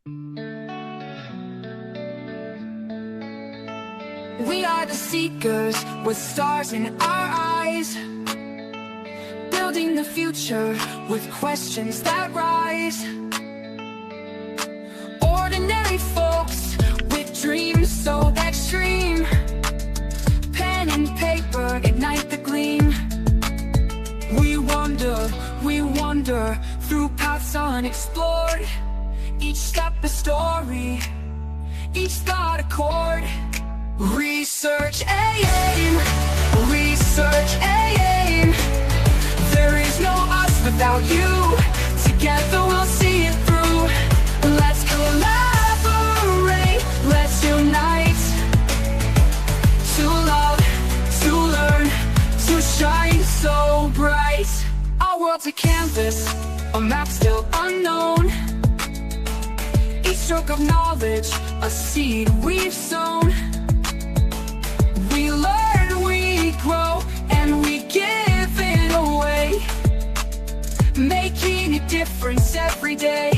We are the seekers with stars in our eyes, building the future with questions that rise. Ordinary folks with dreams so extreme, pen and paper ignite the gleam. We wander through paths unexplored, each step a story, each thought a chord. Research AIM, research AIM. There is no us without you. Together we'll see it through. Let's collaborate, let's unite. To love, to learn, to shine so bright. Our world's a canvas, a map still unknown. Each stroke of knowledge, a seed we've sown. We learn, we grow, and we give it away, making a difference every day.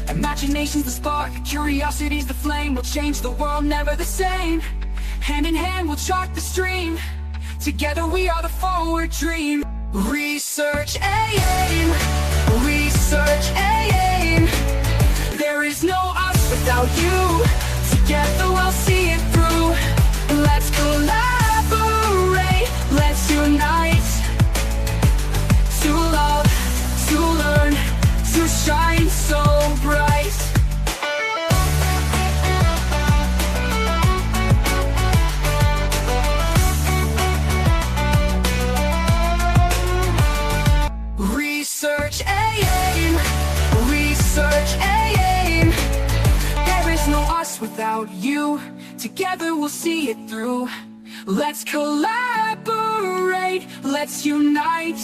Imagination's the spark, curiosity's the flame. We'll change the world, never the same. Hand in hand we'll chart the stream. Together we are the forward dream. Research AIM, research AIM. There is no us without you. Together we'll see it through. Let's collaborate, let's unite. To love, to learn, to shine so bright. Research AIM, research AIM. There is no us without you. Together we'll see it through. Let's collaborate, let's unite.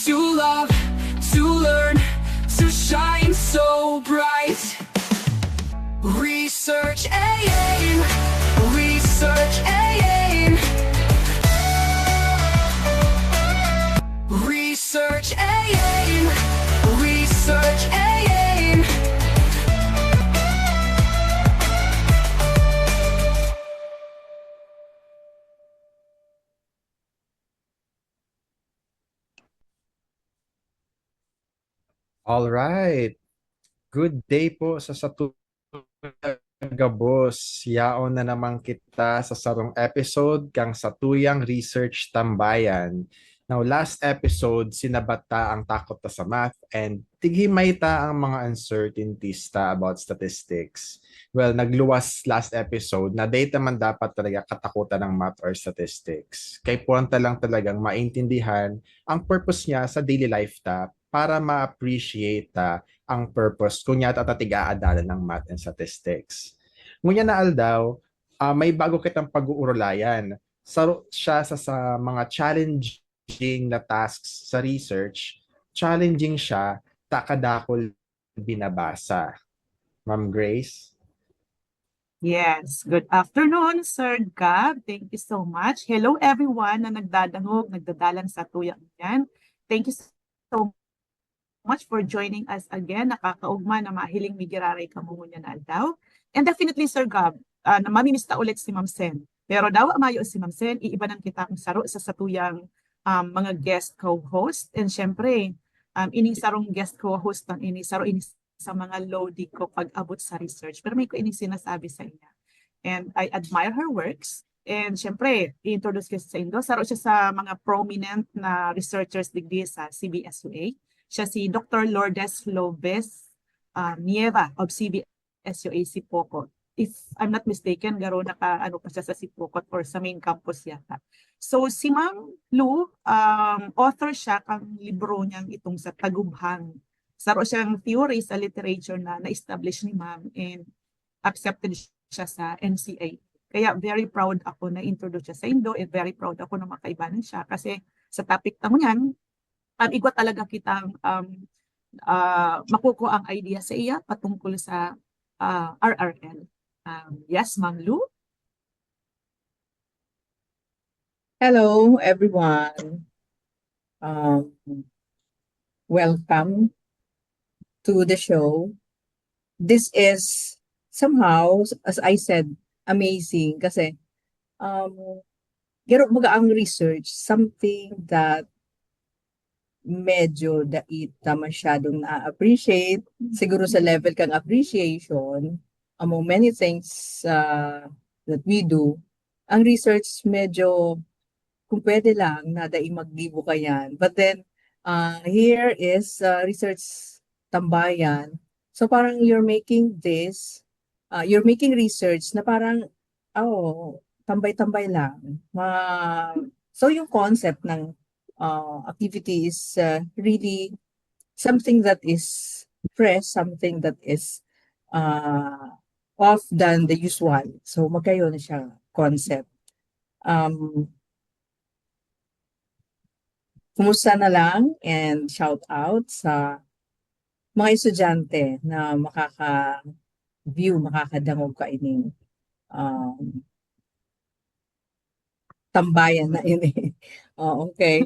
To love, to learn, to shine so bright. Research AIM, research AIM. Research AIM, research AIM. All right. Good day po sa Gabos. Yaon na naman kita sa sarong episode kang Satuyang Research Tambayan. Now, last episode, sinabata ang takot ta sa math and tigimay ta ang mga uncertainties ta about statistics. Well, nagluwas last episode na data man dapat talaga katakutan ng math or statistics. Kay puwanta lang talagang maintindihan ang purpose niya sa daily life ta para ma-appreciate ta ang purpose kung yata tatiga-adalan ng math and statistics. Ngunya na aldaw, may bago kitang pag-uurulayan. Siya sa mga challenging na tasks sa research, challenging siya, takadakol binabasa. Ma'am Grace? Yes, good afternoon, Sir Gab. Thank you so much. Hello everyone na nagdadangog, nagdadalan sa tuyang yan. Thank you so much for joining us again. Nakakaugma na mahiling migiraray kamungunya na aldaw. And definitely, Sir Gab, mamimista ulit si Ma'am Sen. Pero daw mayo si Ma'am Sen, iibanan kita ang saro sa satuyang mga guest co-host. And syempre, ining sarong guest co-host ng ini, saro ini sa mga lodi ko pag-abot sa research. Pero may ko ining sinasabi sa inyo. And I admire her works. And syempre, i-introduce ko sa inyo. Saro siya sa mga prominent na researchers digdi sa CBSUA. Siya si Dr. Lourdes Lobes Nieva of CBSUA Sipocot. If I'm not mistaken, garo naka-ano pa siya sa Sipocot or sa main campus yata. So si Ma'am Lu, author siya kang libro niyang itong sa Tagubhang. Saro siyang theory sa literature na na-establish ni Ma'am and accepted siya sa NCA. Kaya very proud ako na introduce siya sa Indo and very proud ako na makaibanan siya kasi sa topic tamo niyan, igwa talaga kitang makukuha ang idea sa iya patungkol sa RRL. Yes, Ma'am Lu? Hello, everyone. Welcome to to the show. This is somehow, as I said, amazing kasi garo baga ang research, something that medyo dait na masyadong na-appreciate. Siguro sa level kang appreciation, among many things that we do, ang research medyo kung pwede lang, nadaing magdibo ka yan. But then, here is research tambayan. So parang you're making research na parang, tambay-tambay lang. So yung concept ng activity is really something that is fresh, something that is off than the usual. So magkayo na siya concept. Kumusta na lang and shout out sa mga estudyante na makakadangog kaining tambayan na ini. Okay.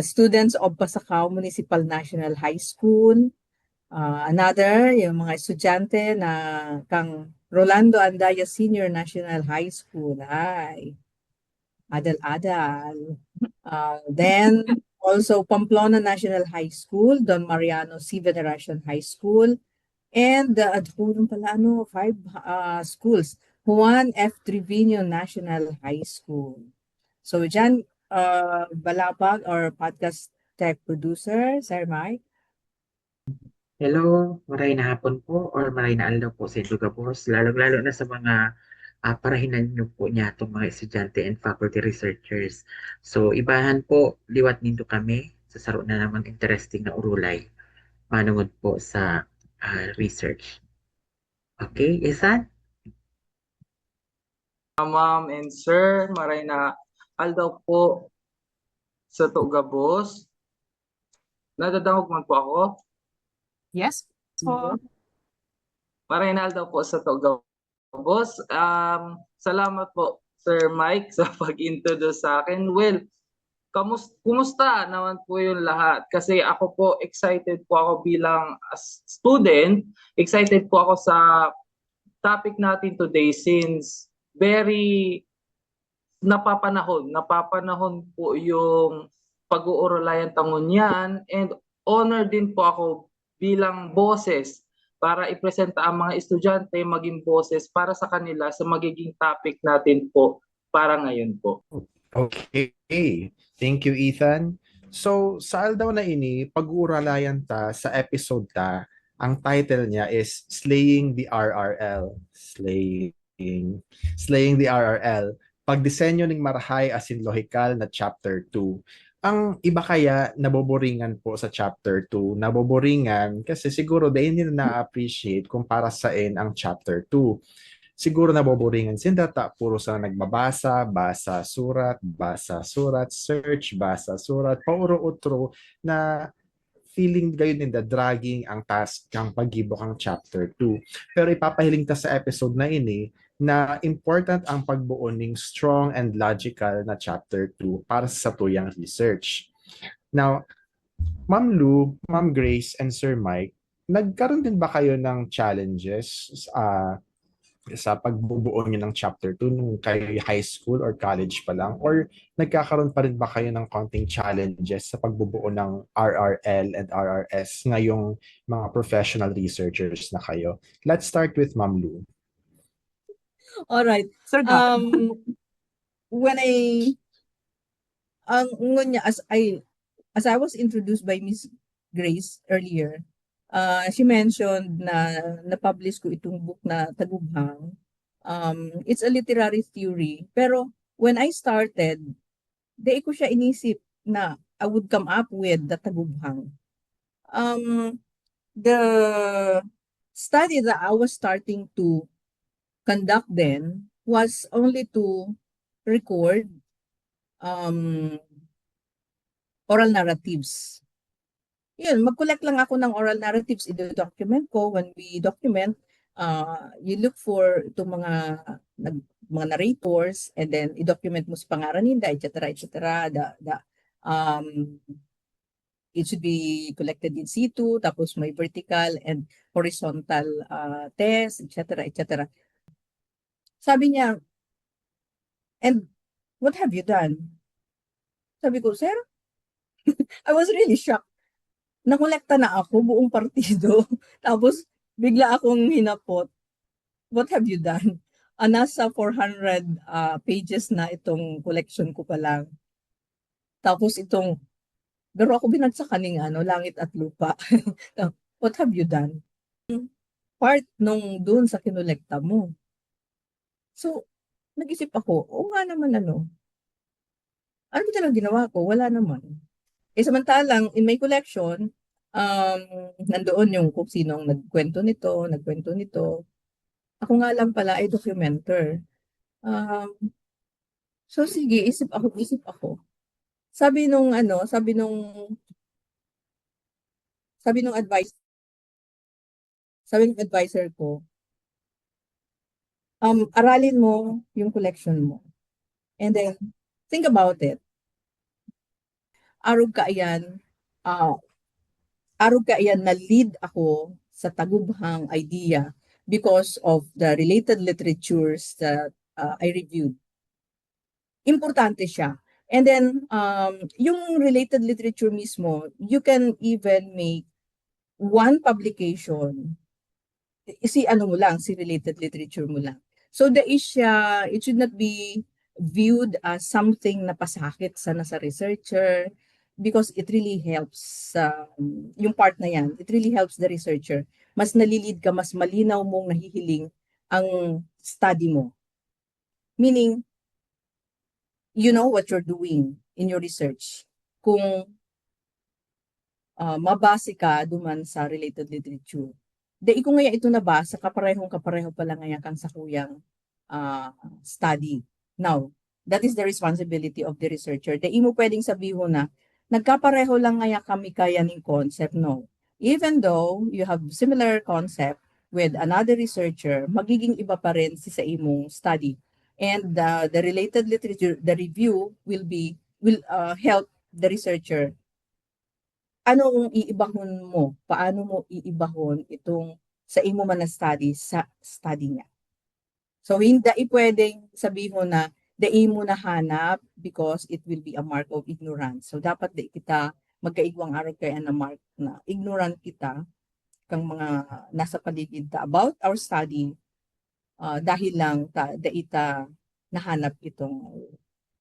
Students of Pasacao Municipal National High School. Another, yung mga estudyante na kang Rolando Andaya Senior National High School. Ay, adal-adal. Then, also Pamplona National High School, Don Mariano C. Veneracion High School, and five schools. Juan F. Trevino National High School. So, dyan, Balapag or podcast tech producer, Sir Mike. Hello, maray na hapon po or maray na aldaw po sa Iloga Boss, lalo na sa mga parahinan nyo po niya itong mga estudyante and faculty researchers. So, ibahan po, liwat nindo kami sa saro na naman interesting na urulay manungod po sa research. Okay, Isan? Ma'am and sir, maray na aldaw po sa Iloga Boss. Nadadangog man po ako. Yes po. Maray na aldaw po sa Iloga Boss. Salamat po Sir Mike sa pag-introduce sa akin. Well, kumusta naman po yung lahat? Kasi ako po, excited po ako bilang student. Excited po ako sa topic natin today since very napapanahon po yung pag-uuralayan tangunyan, and honor din po ako bilang boses para ipresenta ang mga estudyante maging boses para sa kanila sa magiging topic natin po para ngayon po. Okay. Thank you, Ethan. So, sa aldaw na ini, pag-uuralayan ta sa episode ta, ang title niya is Slaying the RRL. Slaying the RRL. Pagdisenyo ng marahay asin lohikal na chapter 2. Ang iba kaya naboboringan po sa chapter 2. Naboboringan kasi siguro dahil nila na-appreciate kung para saan ang chapter 2. Siguro naboboringan sin data, puro sa nagbabasa, basa, surat, search, basa, surat, pauro-utro na feeling gayon in the dragging ang task kang paghibok ang chapter 2. Pero ipapahiling ta sa episode na ini na important ang pagbuo ng strong and logical na chapter 2 para sa tuyang research. Now, Ma'am Lou, Ma'am Grace, and Sir Mike, nagkaroon din ba kayo ng challenges sa pagbubuo niyo ng chapter 2 nung kayo high school or college pa lang? Or nagkakaroon pa rin ba kayo ng konting challenges sa pagbubuo ng RRL and RRS ngayong mga professional researchers na kayo? Let's start with Ma'am Lou. All right. Sir Gab. As I was introduced by Miss Grace earlier, she mentioned na na-publish ko itong book na Tagubhang. It's a literary theory. Pero when I started, di ko siya inisip na I would come up with the Tagubhang. The study that I was starting to conduct then was only to record oral narratives. Yun, mag-collect lang ako ng oral narratives, i-document ko. When we document, you look for itong mga narrators, and then i-document mo sa pangalan nila, etc., etc. it should be collected in situ, tapos may vertical and horizontal test, etc., etc. Sabi niya, and what have you done? Sabi ko, sir, I was really shocked. Nakolekta na ako, buong partido. Tapos, bigla akong hinapot. What have you done? Nasa 400 pages na itong collection ko pa lang. Tapos itong, pero ako binagsakan ng langit at lupa. What have you done? Part nung doon sa kinolekta mo. So, nag-isip ako, nga naman ano ba talagang ginawa ko? Wala naman. Samantalang, in my collection, nandoon yung kung sinong nagkwento nito. Ako nga lang pala ay documenter. So sige, isip ako. Sabi nung advisor ko, aralin mo yung collection mo. And then, think about it. Arog ka ayan na lead ako sa tagubhang idea because of the related literatures that I reviewed. Importante siya. And then, yung related literature mismo, you can even make one publication. Si related literature mo lang. So it should not be viewed as something na pasakit sana sa researcher, because it really helps, yung part na yan, it really helps the researcher. Mas nalilid ka, mas malinaw mong nahihiling ang study mo. Meaning, you know what you're doing in your research. Kung mabase ka duman sa related literature. Kung ngaya ito nabasa, kapareho pa lang ngaya kang sakuyang study. Now, that is the responsibility of the researcher. Mo pwedeng sabihin na, nagkapareho lang ngaya kami kaya ng concept, no. Even though you have similar concept with another researcher, magiging iba pa rin sa imong study. And the related literature, the review will help the researcher. Ano ang iibahon mo? Paano mo iibahon itong sa imo man na study sa study niya? So hindi pwedeng sabihin na mo nahanap because it will be a mark of ignorance. So dapat kita magkaigwang araw kaya na mark na ignorant kita kang mga nasa paligid ta about our study dahil lang ita nahanap itong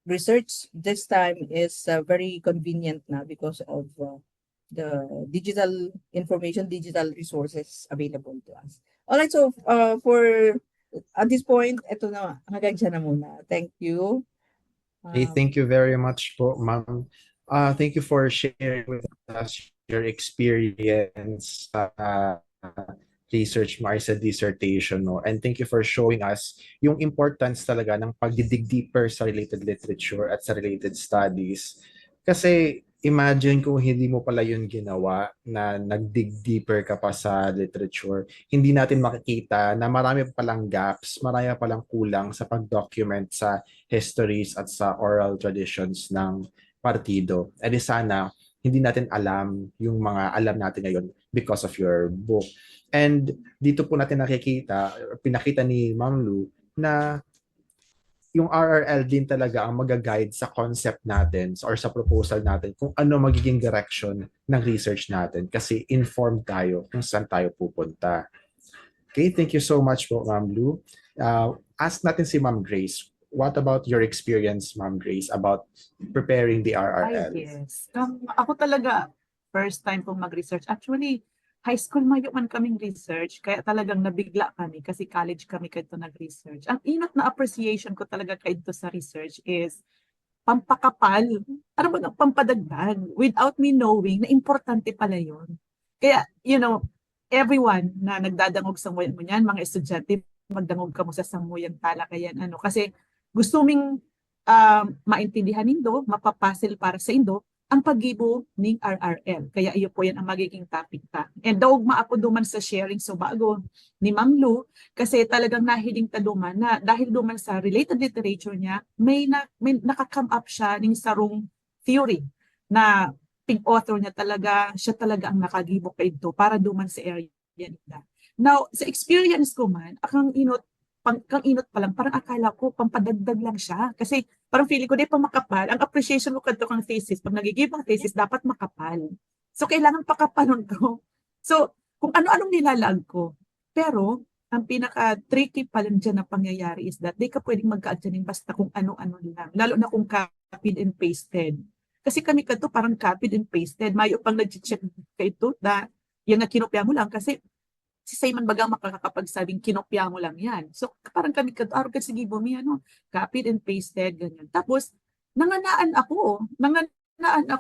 research. This time is very convenient na because of the digital information, digital resources available to us. Alright, so for at this point, ito na, hanggang dyan na muna. Thank you. Okay, thank you very much po, ma'am. Thank you for sharing with us your experience research mo sa dissertation, no? And thank you for showing us yung importance talaga ng pagdidig deeper sa related literature at sa related studies. Kasi imagine kung hindi mo pala yun ginawa, na nag-dig deeper ka pa sa literature, hindi natin makikita na marami palang gaps, marami palang kulang sa pag-document sa histories at sa oral traditions ng partido. E di sana, hindi natin alam yung mga alam natin ngayon because of your book. And dito po natin pinakita ni Ma'am Lu na yung RRL din talaga ang mag-guide sa concept natin or sa proposal natin kung ano magiging direction ng research natin kasi informed tayo kung saan tayo pupunta. Okay, thank you so much po, Ma'am Lu. Ask natin si Ma'am Grace. What about your experience, Ma'am Grace, about preparing the RRL? Yes. Ako talaga, first time pong mag-research. Actually, high school mayo man kaming research, kaya talagang nabigla kami kasi college kami kadto nag-research. Ang inat na appreciation ko talaga kadto sa research is pampakapal, para ba pampadagdag without me knowing na importante pala yon. Kaya, everyone na nagdadangog sa muyan mo niyan, mga estudyante, magdangog ka mo sa samuyang talakayan, kasi gusto ming maintindihan nindo, mapapasil para sa indo, ang paggibo ng RRL. Kaya iyo po yan ang magiging topic ta. And daog maapo duman sa sharing so bago ni Ma'am Lu, kasi talagang nahiling ta duman na dahil duman sa related literature niya, may nakakame up siya ng sarong theory na ping author niya talaga, siya talaga ang nakagibok kay ito para duman sa area nila. Now, sa experience ko man, kang inot pa lang, parang akala ko pampadagdag lang siya. Kasi parang feeling ko, di pa makapal. Ang appreciation ko kadto kang thesis, pag nagigibang thesis, dapat makapal. So, kailangan pakapalon ko. So, kung ano-anong nilalag ko. Pero, ang pinaka-tricky pa lang dyan na pangyayari is that di ka pwedeng mag-add dyan basta kung ano-ano lang. Lalo na kung copied and pasted. Kasi kami kadto parang copied and pasted. Mayo pang nag-check ka ito na yung na kinopya mo lang kasi si Simon Bagang makakapagsabing kinopya mo lang yan. So parang kami kadto arugad sige bumi copied and pasted ganyan. Tapos nanganaan ako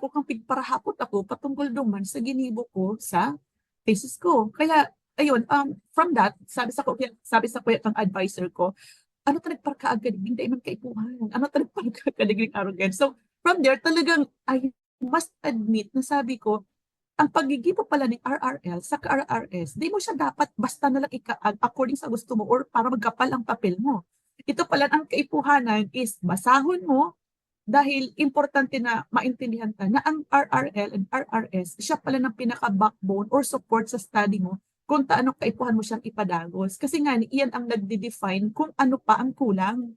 kang pigparahapot ako patungkol duman sa ginibo ko sa thesis ko. Kaya ayun, from that, sabi sa kuya kang advisor ko, ano talaga pagkaagaling, hindi man kaipuhan. Ano talaga pagkaagaling arrogant. So, from there, talagang, I must admit na sabi ko, ang pagigibo pala ni RRL sa RRS, di mo siya dapat basta na lang ikaag according sa gusto mo or para magkapal ang papel mo. Ito pala ang kaipuhanan is basahon mo dahil importante na maintindihan ka na ang RRL and RRS, siya pala ng pinaka-backbone or support sa study mo kung taano kaipuhan mo siyang ipadagos. Kasi nga, iyan ang nagde-define kung ano pa ang kulang.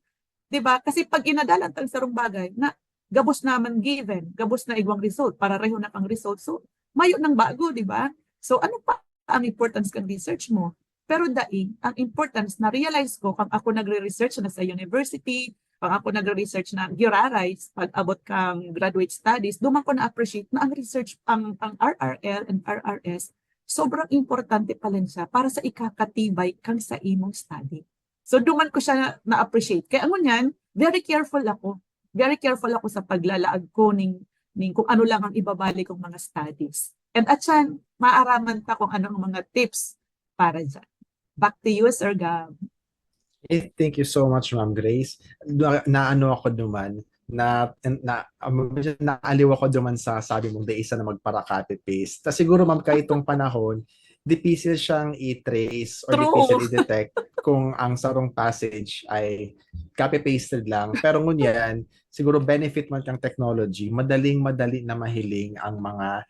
'Di ba? Kasi pag inadalan tang sarong bagay na gabos naman given, gabos na igwang result, para reho na kang result. So, mayo ng bago, 'di ba? So, ano pa ang importance kang research mo? Pero daing, ang importance na realize ko kung ako nagre-research na sa university, kung ako nagre-research na girarais, pag abot kang graduate studies, duman ko na-appreciate na ang research, ang RRL and RRS, sobrang importante pa rin siya para sa ikakatibay kang sa imong study. So, duman ko siya na-appreciate. Kaya ang yan, very careful ako. Very careful ako sa paglalaag ko ning kung ano lang ang ibabalik kong mga studies. And at yan, maaraman ta kung anong mga tips para dyan. Back to you, Sir Gab. Thank you so much, Ma'am Grace. Naano ako duman, medyo naaliw ako duman sa sabi mong isa na magpara-copy paste. Tapos siguro, ma'am, kahit itong panahon, difficile siyang i-trace or True. difficile i-detect kung ang sarong passage ay copy-pasted lang. Pero ngunyan, siguro benefit man kang technology, madali na mahiling ang mga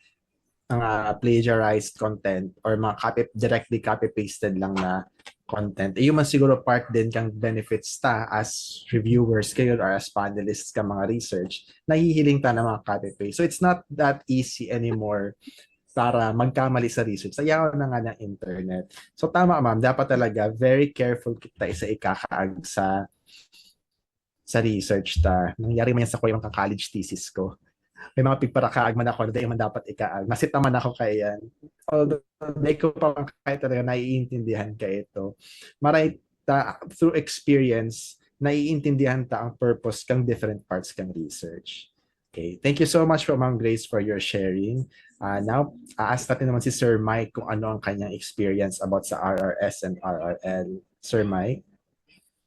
plagiarized content or mga directly copy-pasted lang na content. Yung man siguro part din kang benefits ta as reviewers kayo or as panelists ka mga research, nahihiling ta ng mga copy-paste. So it's not that easy anymore para magkamali sa research. Sayaw na nga ng internet. So tama, ma'am, dapat talaga very careful kita sa ikakaag sa research ta. Nangyari man yan sa ko yung college thesis ko. May mga pigparakaag man ako, dahil man dapat ikaag. Nasit naman ako kay yan. Although, hindi ko pa kahit talaga naiintindihan ka ito. Maray through experience, naiintindihan ta ang purpose kang different parts kang research. Okay, thank you so much for Ma'am Grace for your sharing. Now, ask natin naman si Sir Mike kung ano ang kanyang experience about sa RRS and RRL. Sir Mike?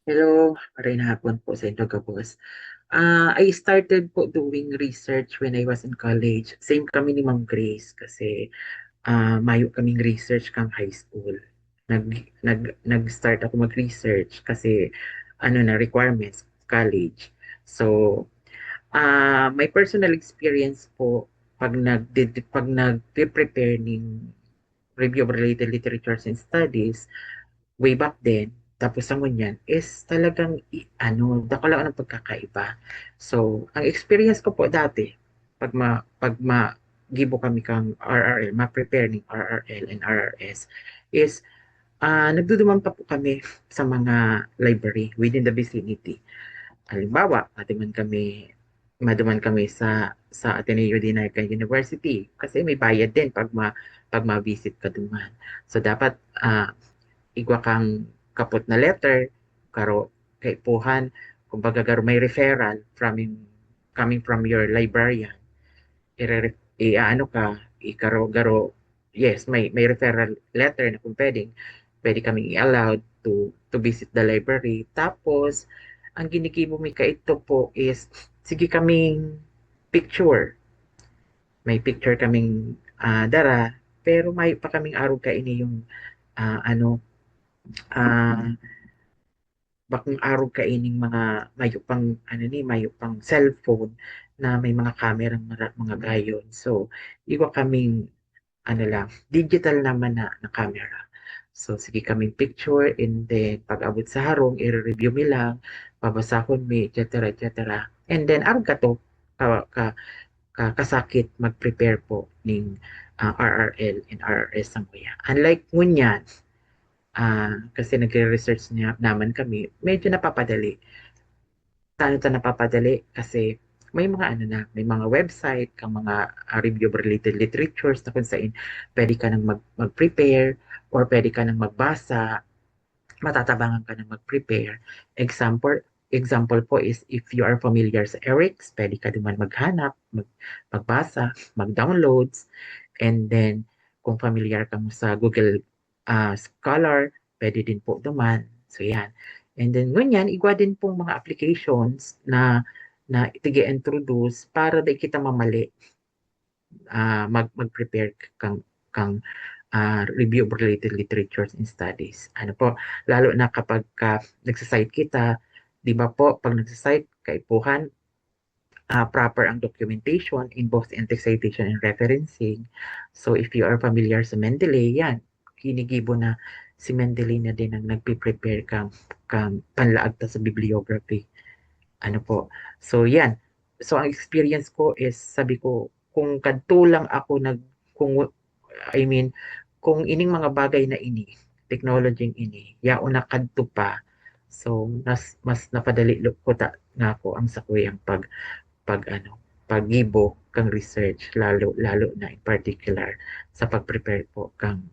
Hello, maray na hapon po sa inyo, boss. I started po doing research when I was in college. Same kami ni Ma'am Grace kasi mayo kaming research kang high school. Nag-start ako mag-research kasi requirements college. So, my personal experience po pag nag-prepare ng review of related literatures and studies way back then, tapos ang ganyan is talagang dako lang ang pagkakaiba. So, ang experience ko po dati pag gibo kami kang RRL, ma-prepare ng RRL and RRS is nagduduman pa po kami sa mga library within the vicinity. Halimbawa, maduman kami sa Ateneo de Narca University kasi may bayad din pag ma-visit ka duman. So dapat igwa kang kapot na letter karo kay puhan kumbaga garo may referral coming from your librarian. Garo yes, may referral letter na kung pwede kaming i-allowed to visit the library. Tapos ang ginikibo mi ka ito po is sige kaming picture. May picture kaming dara pero may pa kaming arog ka ini yung bakong araw kaining mga mayo pang mayo pang cellphone na may mga camera mga gayon. So iwa kaming lang, digital naman na camera. So sige kaming picture and then pag abot sa harong i-review mi lang, babasahon mi etc. And then araw ka to kasakit mag-prepare po ning RRL and RRS ang kuya. Unlike ngunyan, kasi nagre-research naman kami, medyo napapadali. Paano ito napapadali? Kasi may mga may mga website, kang mga review-related literatures na kung saan pwede ka nang mag-prepare or pwede ka nang magbasa, matatabangan ka nang mag-prepare. Example po is if you are familiar sa ERICS, pwede ka naman maghanap, magbasa, mag-downloads, and then kung familiar ka mo sa Google Scholar, pwede din po duman. So yan. And then ngunyan, igwa din pong mga applications na itige-introduce para di kita mamali mag-prepare kang review related literatures and studies. Ano po, lalo na kapag nagsasite kita, di ba po, pag nagsasite, kaipuhan, proper ang documentation in both in-text citation and referencing. So if you are familiar sa Mendeley, yan, kinigibo na si Mendeley na din ang nagpe-prepare kang panlaag ta sa bibliography. Ano po. So yan. So ang experience ko is sabi ko kung kadto lang ako kung ining mga bagay na ini, technology ini, yao na kadto pa. So mas napadali ko nga ako ang sakuyang paggibo kang research lalo na in particular sa pag-prepare po kang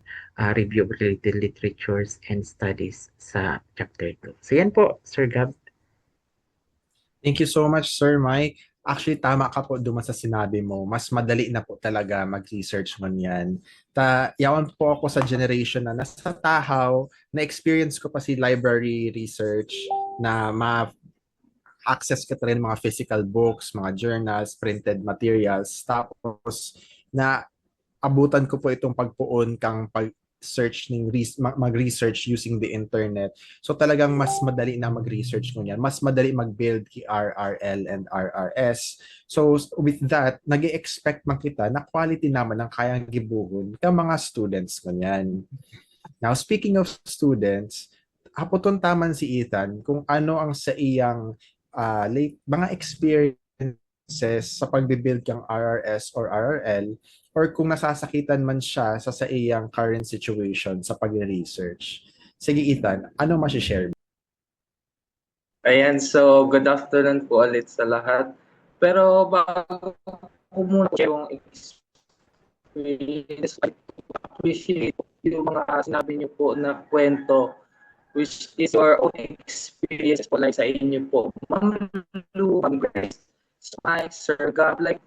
review related literatures and studies sa chapter 2. So yan po, Sir Gab. Thank you so much, Sir Mike. Actually, tama ka po duman sa sinabi mo. Mas madali na po talaga mag-research ngunyan. Yawan po ako sa generation na nasa Tahaw, na-experience ko pa si library research na access ka rin mga physical books, mga journals, printed materials. Tapos, na abutan ko po itong pagpuon kang search mag-research using the internet. So talagang mas madali na mag-research ngunyan. Mas madali mag-build ki RRL and RRS. So with that, nag-expect man kita na quality naman ang kayang gibuhon ng mga students ngunyan. Now, speaking of students, hapoton taman si Ethan kung ano ang sa iyang mga experiences sa pagbibuild ng RRS or RRL or kung nasasakitan man siya sa iyang current situation sa pag-research. Sige Ethan, ano ma-share? Ayan, so good afternoon po ulit sa lahat. Pero bago po muna yung experience, I appreciate yung mga sinabi niyo po na kwento which is your own experience po like sa inyo po. Ma'am Lu, Ma'am Grace, Mike, Sir Gab, like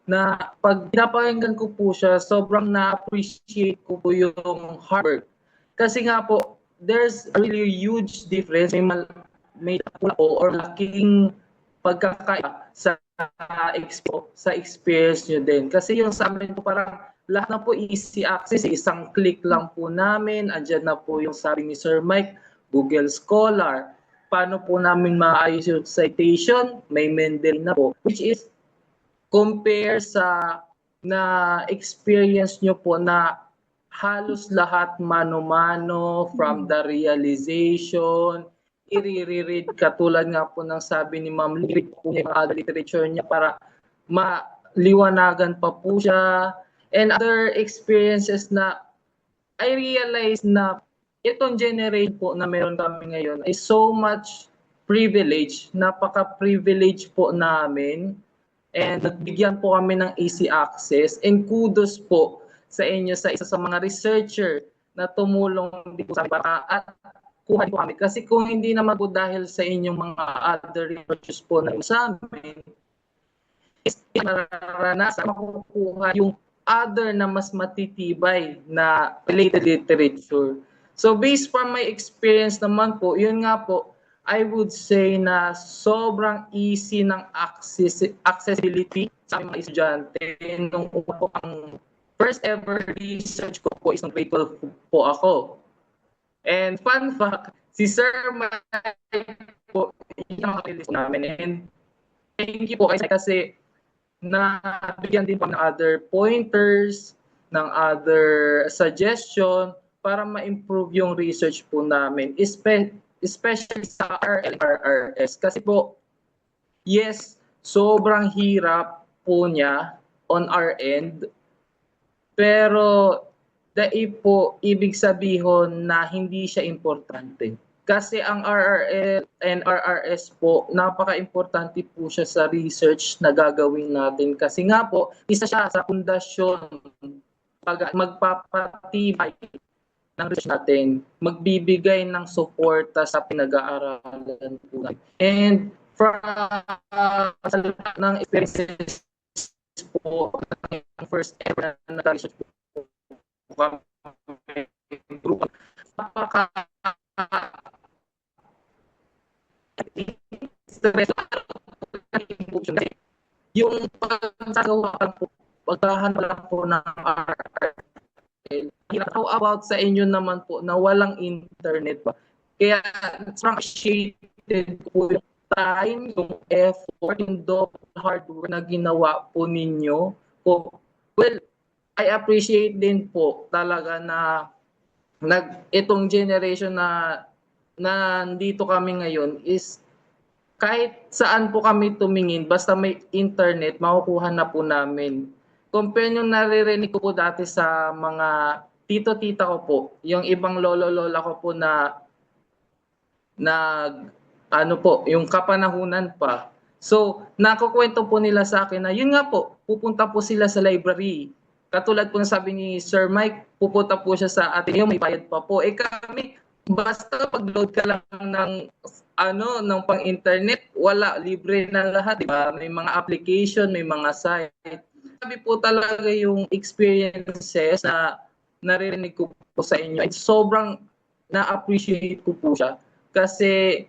na pag pinapakinggan ko po siya, sobrang na-appreciate ko po yung hard work. Kasi nga po, there's a really huge difference. May or laking pagkakaiba sa experience nyo din. Kasi yung sa amin po parang lahat na po easy access. Isang click lang po namin. Andyan na po yung sabi ni Sir Mike, Google Scholar. Paano po namin maayos yung citation? May Mendeley na po. Which is compare sa na experience nyo po na halos lahat mano-mano from the realization, i-reread katulad nga po ng sabi ni Ma'am Lee, po yung literature niya para maliwanagan pa po siya. And other experiences na I realize na itong generation po na meron kami ngayon is so much privilege, napaka-privilege po namin. And nagbigyan po kami ng easy access and kudos po sa inyo sa isa sa mga researcher na tumulong dito sa amin para at kuha po kami. Kasi kung hindi naman po dahil sa inyong mga other researchers po na sa amin, is nararanasan makukuha yung other na mas matitibay na related literature. So based from my experience naman po, yun nga po, I would say na sobrang easy ng accessibility sa mga estudyante. Nung po ang first ever research ko po is ng grade 12 po ako. And fun fact, si Sir Mike po, yung mga namin. And thank you po kasi nabigyan din po ng other pointers, ng other suggestion para ma-improve yung research po namin, especially sa RLRRS. Kasi po, yes, sobrang hirap po niya on our end, pero po, ibig sabihin na hindi siya importante. Kasi ang RRL and RRS po, napaka-importante po siya sa research na gagawin natin. Kasi nga po, isa siya sa pundasyon magpapatibay ng research natin, magbibigay ng suporta sa pinag-aaralan po natin. And from sa lahat ng experiences po, ng first ever na research po kami, napaka yung pagsagawa po, pagkahan lang po ng RRL. How about sa inyo naman po na walang internet ba? Kaya appreciated po yung time, yung effort, yung hard work na ginawa po ninyo. Well, I appreciate din po talaga na itong generation na nandito kami ngayon is kahit saan po kami tumingin, basta may internet, makukuha na po namin. Compare yung naririnig ko po dati sa mga tito-tita ko po, yung ibang lolo-lola ko po na ano po, yung kapanahunan pa. So, nakukwento po nila sa akin na yun nga po, pupunta po sila sa library. Katulad po ng sabi ni Sir Mike, pupunta po siya sa Ateneo, may bayad pa po. Kami, basta pag-load ka lang ng ng pang-internet, wala, libre na lahat, diba? May mga application, may mga site. Sabi po talaga yung experiences na naririnig ko po sa inyo. Sobrang na-appreciate ko po siya kasi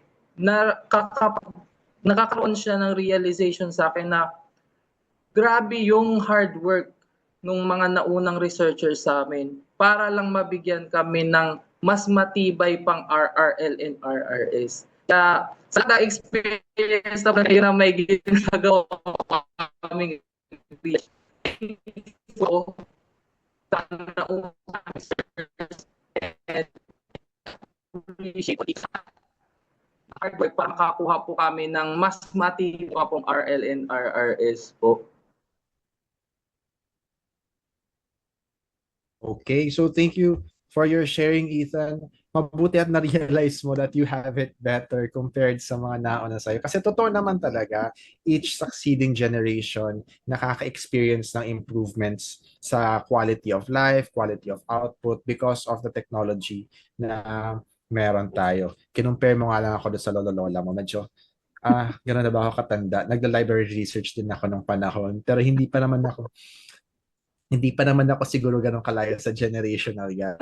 nakakaroon siya ng realization sa akin na grabe yung hard work ng mga naunang researchers sa amin para lang mabigyan kami ng mas matibay pang RRL and RRS. Kaya sa experience na may ginagawa kami po sa naunang researchers and hard work para makakuha po kami ng mas matibay pong RL and RRS po. Okay, so thank you for your sharing, Ethan. Mabuti at na-realize mo that you have it better compared sa mga nauna sa'yo. Kasi totoo naman talaga, each succeeding generation nakaka-experience ng improvements sa quality of life, quality of output because of the technology na meron tayo. Kinumpare mo nga lang ako doon sa lolo-lola mo. Medyo, gano'n na ba ako katanda? Nagla-library research din ako ng panahon. Pero hindi pa naman ako siguro ganun kalayo sa generational gap.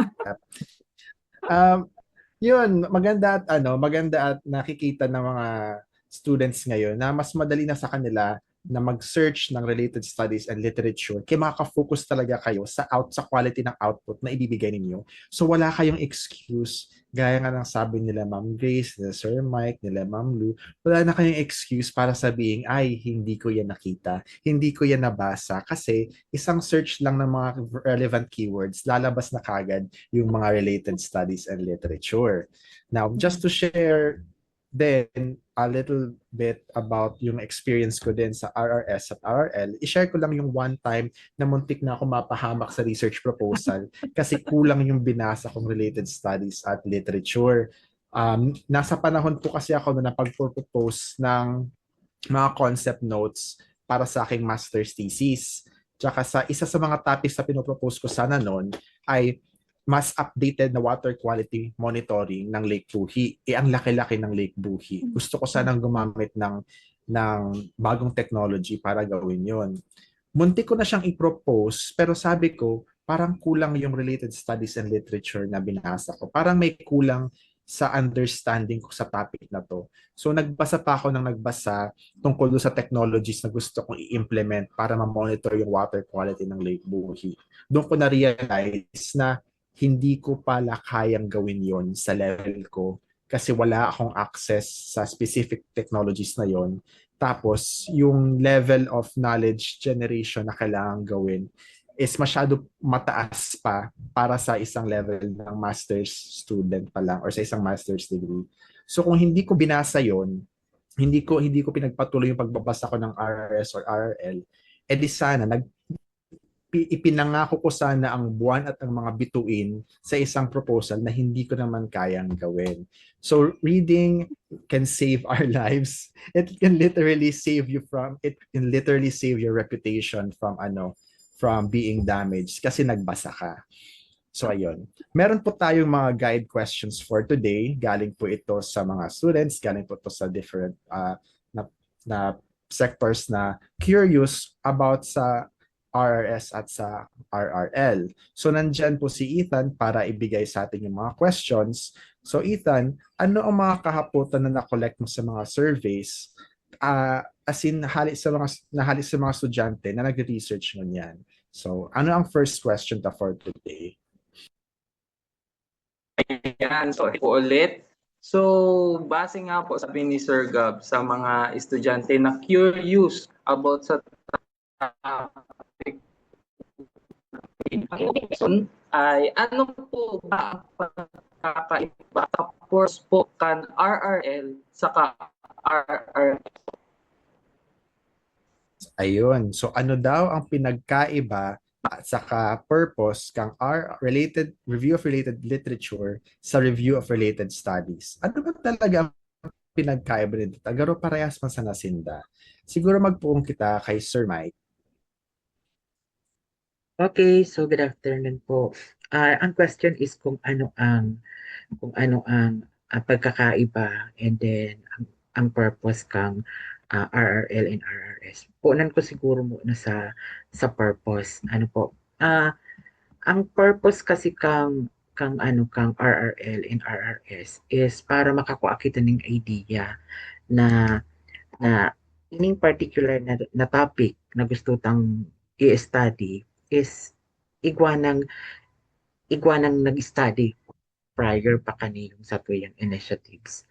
Yun, maganda at nakikita ng mga students ngayon na mas madali na sa kanila na mag-search ng related studies and literature kaya makaka-focus talaga kayo sa quality ng output na ibibigay ninyo. So wala kayong excuse, gaya nga ng sabi nila Ma'am Grace, nila Sir Mike, nila Ma'am Lou, wala na kayong excuse para sabihin, ay, hindi ko yan nakita, hindi ko yan nabasa, kasi isang search lang ng mga relevant keywords, lalabas na kagad yung mga related studies and literature. Now, just to share then a little bit about yung experience ko din sa RRS at RRL, i-share ko lang yung one time na muntik na ako mapahamak sa research proposal kasi kulang yung binasa kong related studies at literature. Nasa panahon po kasi ako na napag-propose ng mga concept notes para sa aking master's thesis. Tsaka sa isa sa mga topics na pinopropose ko sana noon ay mas updated na water quality monitoring ng Lake Buhi. Ang laki-laki ng Lake Buhi. Gusto ko sanang gumamit ng bagong technology para gawin yon. Muntik ko na siyang i-propose, pero sabi ko, parang kulang yung related studies and literature na binasa ko. Parang may kulang sa understanding ko sa topic na to. So nagbasa pa ako ng nagbasa tungkol sa technologies na gusto kong i-implement para ma-monitor yung water quality ng Lake Buhi. Doon ko na-realize na hindi ko pala kayang gawin yon sa level ko kasi wala akong access sa specific technologies na yon. Tapos, yung level of knowledge generation na kailangan gawin is masyado mataas pa para sa isang level ng master's student pa lang or sa isang master's degree. So kung hindi ko binasa yon, hindi ko pinagpatuloy yung pagbabasa ko ng RRS or RRL, edi sana ipinangako ko sana ang buwan at ang mga bituin sa isang proposal na hindi ko naman kayang gawin. So reading can save our lives. It can literally save your reputation from being damaged kasi nagbasa ka. So ayun. Meron po tayong mga guide questions for today. Galing po ito sa mga students, galing po ito sa different na sectors na curious about sa RRS at sa RRL. So nandyan po si Ethan para ibigay sa atin yung mga questions. So Ethan, ano ang mga kahaputan na na-collect mo sa mga surveys? As in, nahali sa mga estudyante na nag-research mo niyan. So ano ang first question for today? Ayan, so ito ulit. So, base nga po sabi ni Sir Gab sa mga estudyante na curious about sa topic ay ano po ba ang pagkakaiba course po kan RRL saka RR? Ayun. So ano daw ang pinagkaiba at saka purpose kang review of related literature sa review of related studies? Ano ba talaga ang pinagkaiba nito? Tagaro parehas man sa nasinda. Siguro magpuong kita kay Sir Mike. Okay, so good afternoon po. Ang question is kung ano ang pagkakaiba and then ang purpose kang RRL and RRS. Puunan ko siguro muna sa purpose. Ano po? Ang purpose kasi kang RRL and RRS is para makakuha kita ng idea na ining particular na topic na gusto tang i-study is igwanang nag-study prior pa kaniyong sa tuyang initiatives.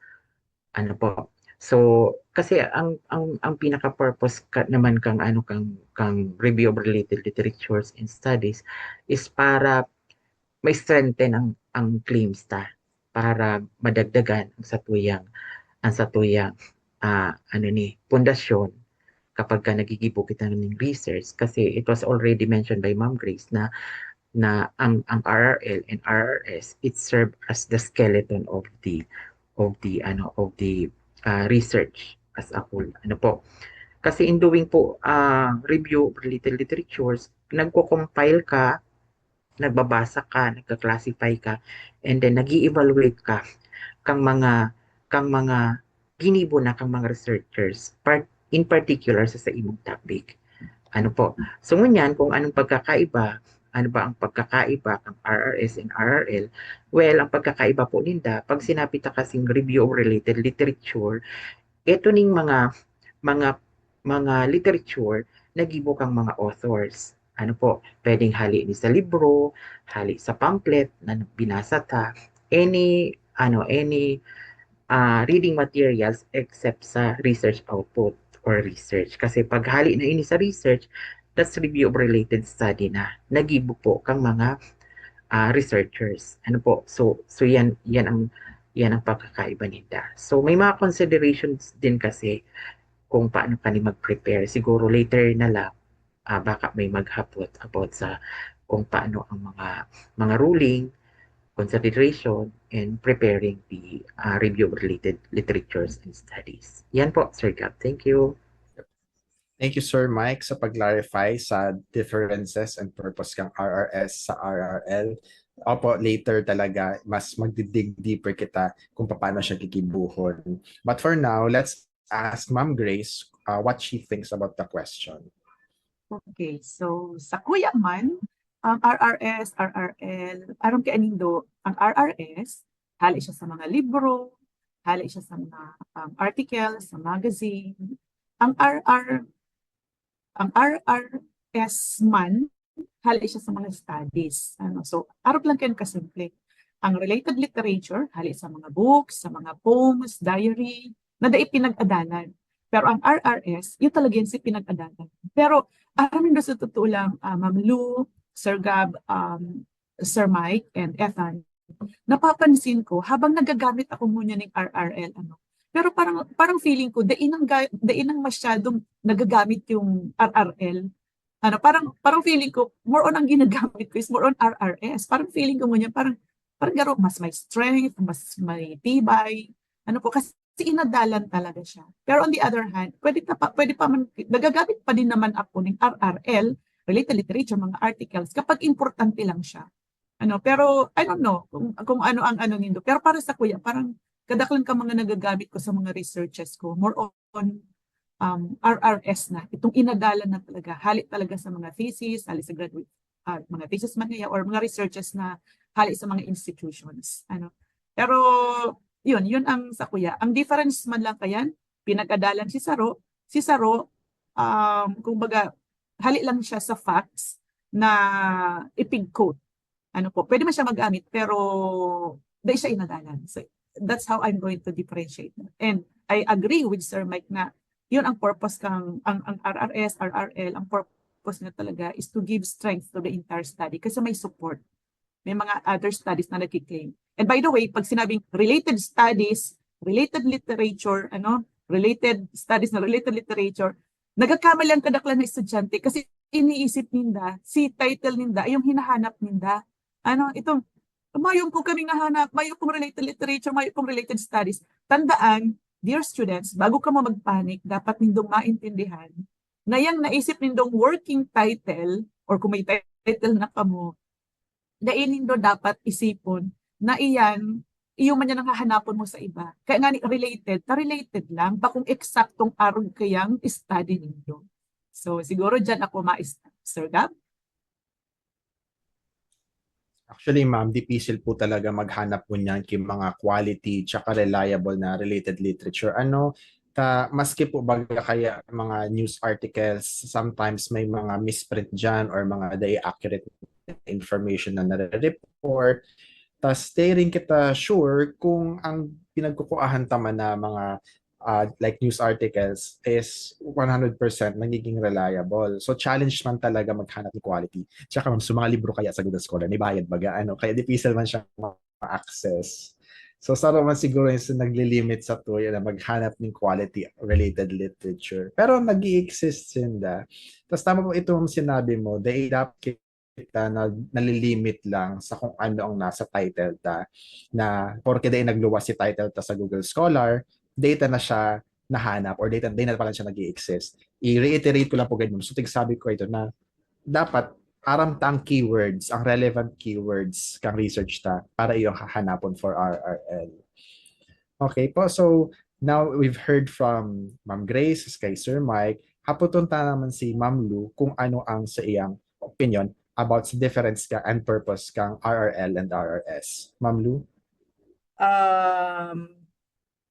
Ano po? So, kasi ang pinaka-purpose naman kang review of related literatures and studies is para may strengthen ang claims para madagdagan ang satuyang pundasyon kapag ka nagigibo kita ng research, kasi it was already mentioned by Ma'am Grace na ang RRL and RRS, it serve as the skeleton of the research as a whole. Ano po? Kasi in doing po review of related literatures, nagko-compile ka, nagbabasa ka, nagka-classify ka, and then nag-i-evaluate ka kang mga ginibo na kang mga researchers, in particular sa imong topic. Ano po? So ngunyan, kung anong pagkakaiba, ano ba ang pagkakaiba ng RRS and RRL? Well, ang pagkakaiba po ninda, pag sinabi ta kasing review of related literature, ito ning mga literature na gibo kang mga authors. Ano po? Pwedeng hali ni sa libro, hali sa pamphlet na binasa ta, any reading materials except sa research output or research. Kasi pag hali na ini sa research, that's review of related study na nagibo po kang mga researchers. Ano po? So yan ang pagkakaiba nila. So may mga considerations din kasi kung paano ka ni mag-prepare. Siguro later na lang baka may maghapot about sa kung paano ang mga ruling, consideration, and preparing the review of related literatures and studies. Yan po, Sir Gab. Thank you. Thank you, Sir Mike, sa pag-clarify sa differences and purpose ng RRS sa RRL. Opo, later talaga, mas magdidig deeper kita kung paano siya kikibuhon. But for now, let's ask Ma'am Grace what she thinks about the question. Okay, so sa kuya man, ang RRS, RRL, aron kay anindo, ang RRS, hali siya sa mga libro, hali siya sa mga articles, sa magazine. Ang RRS man, hali siya sa mga studies. So, aron lang kayo kasimple. ang related literature, hali sa mga books, sa mga poems, diary, na dai pinag-adalan. Pero ang RRS, yun talaga yun si pinag-adalan. Pero amin na sa totoo lang, Ma'am Lou, Sir Gab, Sir Mike, and Ethan, napapansin ko, habang nagagamit ako muna ng RRL, pero parang feeling ko, dainang masyadong nagagamit yung RRL. Parang feeling ko, more on ang ginagamit ko is more on RRS. Parang feeling ko muna, parang garo, mas may strength, mas may tibay. Kasi inadalan talaga siya. Pero on the other hand, pwede pa man, nagagamit pa din naman ako ng RRL, related literature, mga articles, kapag importante lang siya. Pero I don't know kung ano ang nindo. Pero para sa kuya, parang kadaklan ka mga nagagamit ko sa mga researches ko, more on RRS na. Itong inadalan na talaga, hali talaga sa mga thesis, hali sa graduate, mga thesis man niya, or mga researches na hali sa mga institutions. Pero yun ang sa kuya. Ang difference man lang kayan, pinag-adalan si Saro, kumbaga, hali lang siya sa facts na ipig-quote. Pwede man siya magamit, pero dahil siya inadalan. So, that's how I'm going to differentiate. And I agree with Sir Mike na yun ang purpose ang RRS, RRL, ang purpose na talaga is to give strength to the entire study kasi may support. May mga other studies na nagkiklaim. And by the way, pag sinabing related studies, related literature, related studies na related literature, nagkakamali ang kadaklan ng estudyante kasi iniisip ninda, si title ninda, ay yung hinahanap ninda. Itong, mayroon ko kaming nahanap, mayroon kong related literature, mayroon kong related studies. Tandaan, dear students, bago ka mo magpanik, dapat nindong maintindihan na yung naisip nindong working title, or kung may title na kamo, nindo dapat isipon na iyan, iyo man yan ang hahanapon mo sa iba. Kaya nga related lang, bakong eksaktong arog kayang study nindo. So, siguro dyan ako Sir Gab? Actually, ma'am, difficile po talaga maghanap po niyan kay mga quality tsaka reliable na related literature. Maski po baga kaya mga news articles, sometimes may mga misprint dyan or mga di accurate information na nare-report. Tas di rin kita sure kung ang pinagkukuhaan tama na mga like news articles is 100% nagiging reliable. So challenge man talaga maghanap ng quality. Tsaka sa mga libro kaya sa Google Scholar, may bayad baga, kaya difficile man siya ma-access. So saro man siguro yung naglilimit sa tuya na maghanap ng quality related literature. Pero nag-i-exist sinda. Tapos tama po itong sinabi mo, dapat kita na nalilimit lang sa kung ano ang nasa title ta na porke dahil nagluwas si title ta sa Google Scholar, data na siya nahanap or data na pala siya nag-i-exist. I-reiterate ko lang po ganyan. So sabi ko ito na dapat aram ta ang keywords, ang relevant keywords kang research ta para iyong hahanapon for RRL. Okay po, so now we've heard from Ma'am Grace, kay Sir Mike, hapoton ta naman si Ma'am Lou kung ano ang sa iyang opinion about the difference ka and purpose kang RRL and RRS. Ma'am Lou?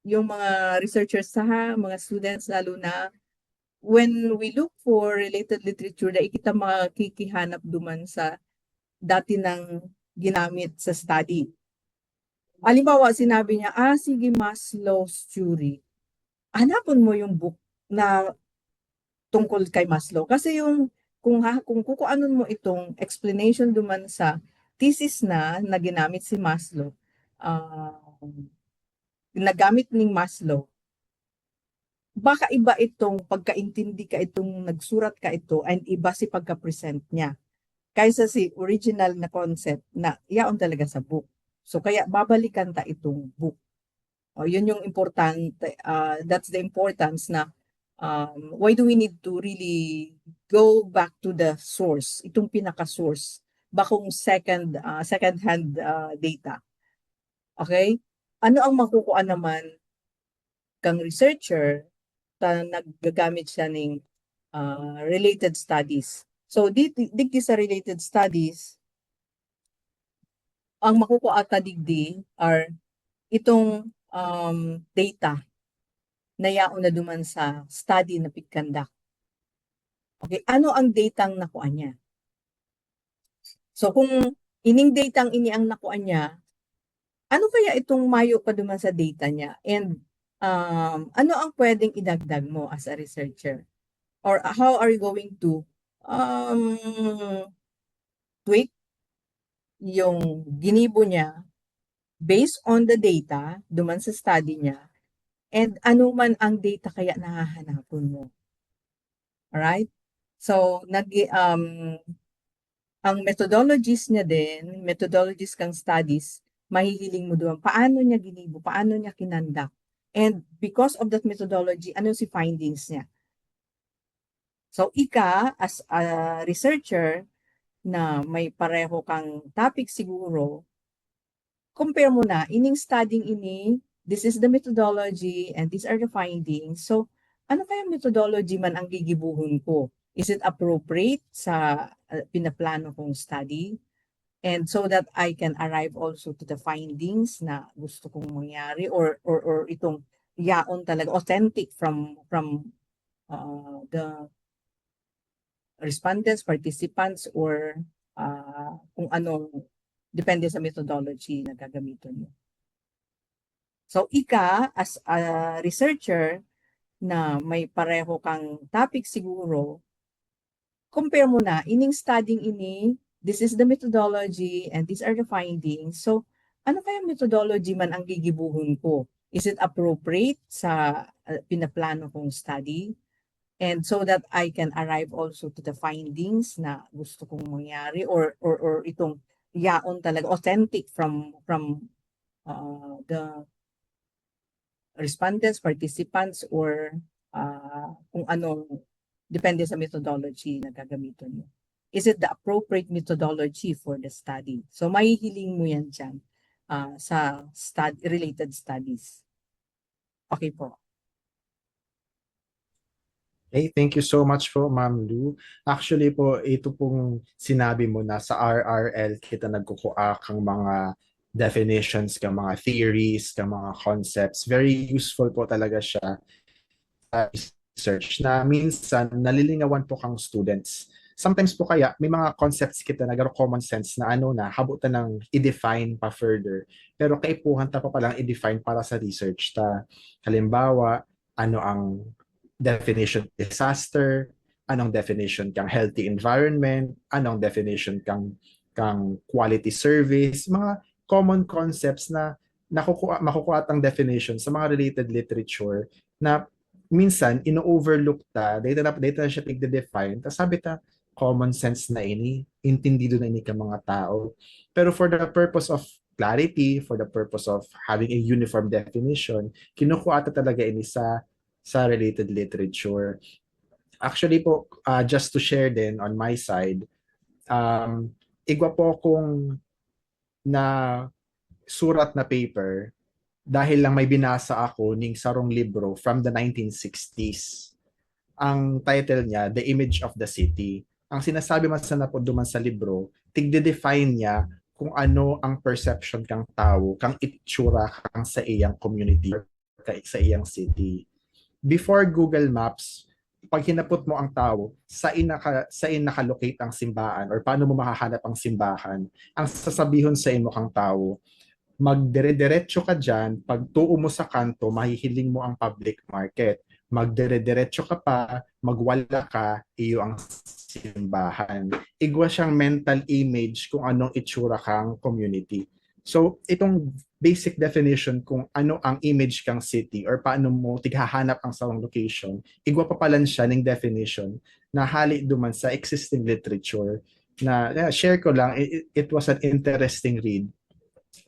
Yung mga researchers mga students lalo na, when we look for related literature, na kita makikihanap duman sa dati nang ginamit sa study. Halimbawa, sinabi niya, sige, Maslow's theory. Hanapon mo yung book na tungkol kay Maslow. Kasi kung kukuanon mo itong explanation duman sa thesis na ginamit si Maslow, nagamit ni Maslow, baka iba itong pagkaintindi ka itong nagsurat ka ito and iba si pagka-present niya kaysa si original na concept na yaon talaga sa book. So kaya babalikan ta itong book. Yun yung importante, that's the importance na why do we need to really go back to the source, itong pinaka-source, bakong second-hand data. Okay? Ano ang makukuha naman kang researcher na naggagamit siya ng related studies. So, digdi sa related studies, ang makukuha ta digdi are itong data na yaon na duman sa study na pigkandak. Okay, ano ang data ang nakuha niya? So, kung ining data ang ini ang nakuha niya, ano kaya itong mayo pa duman sa data niya? And ano ang pwedeng idagdag mo as a researcher? Or how are you going to tweak yung ginibo niya based on the data duman sa study niya, and ano man ang data kaya nahahanapon mo? Alright? So, ang methodologies niya din, methodologies kang studies, mahihiling mo doon. Paano niya ginibo? Paano niya kinandak? And because of that methodology, ano si findings niya? So, as a researcher na may pareho kang topic siguro, compare mo na, ining studying ini, this is the methodology and these are the findings. So, ano kaya methodology man ang gigibuhon ko? Is it appropriate sa pinaplano kong study? And so that I can arrive also to the findings na gusto kong mangyari, or itong yaon talaga, authentic from the respondents, participants, or kung anong depende sa methodology na gagamitin mo. So, as a researcher na may pareho kang topic siguro, compare mo na, ining studying ini, this is the methodology and these are the findings. So, ano kaya methodology man ang gigibuhon ko? Is it appropriate sa pinaplano kong study? And so that I can arrive also to the findings na gusto kong mangyari, or itong yaon talaga, authentic from the respondents, participants, or kung anong depende sa methodology na gagamitin mo. Is it the appropriate methodology for the study? So, mahihiling mo yan dyan sa related studies. Okay po. Okay, thank you so much po, Ma'am Lou. Actually po, ito pong sinabi mo na sa RRL kita nagkukuha kang mga definitions, kang mga theories, kang mga concepts. Very useful po talaga siya sa research na minsan nalilingawan po kang students. Sometimes po kaya may mga concepts kita na common sense na habutan ng i-define pa further. Pero kaipuhan ta pa palang i-define para sa research ta. Halimbawa, ano ang definition disaster, anong definition kang healthy environment, anong definition kang quality service, mga common concepts na makukuha tang definition sa mga related literature na minsan ino-overlook ta, data na siya tigde-define, tapos sabi ta, common sense na ini, intindido na ini ka mga tao. Pero for the purpose of clarity, for the purpose of having a uniform definition, kinukuha ta talaga ini sa related literature. Actually po, just to share din on my side, igwa po akong na surat na paper dahil lang may binasa ako ning sarong libro from the 1960s. Ang title niya, The Image of the City. Ang sinasabi man sa napoduman sa libro, tigde-define niya kung ano ang perception kang tao, kang itsura kang sa iyang community, sa iyang city. Before Google Maps, pag hinapot mo ang tao, saan nakalocate ang simbahan or paano mo makahanap ang simbahan, ang sasabihon sa imo kang tao, magdire-diretso ka dyan, pag tuo mo sa kanto, mahihiling mo ang public market. Magdire-diretso ka pa, magwala ka, iyo ang simbahan. Igwa siyang mental image kung anong itsura kang community. So, itong basic definition kung ano ang image kang city or paano mo tighahanap ang sarong location, igwa pa palan siya ng definition na hali duman sa existing literature na share ko lang, it was an interesting read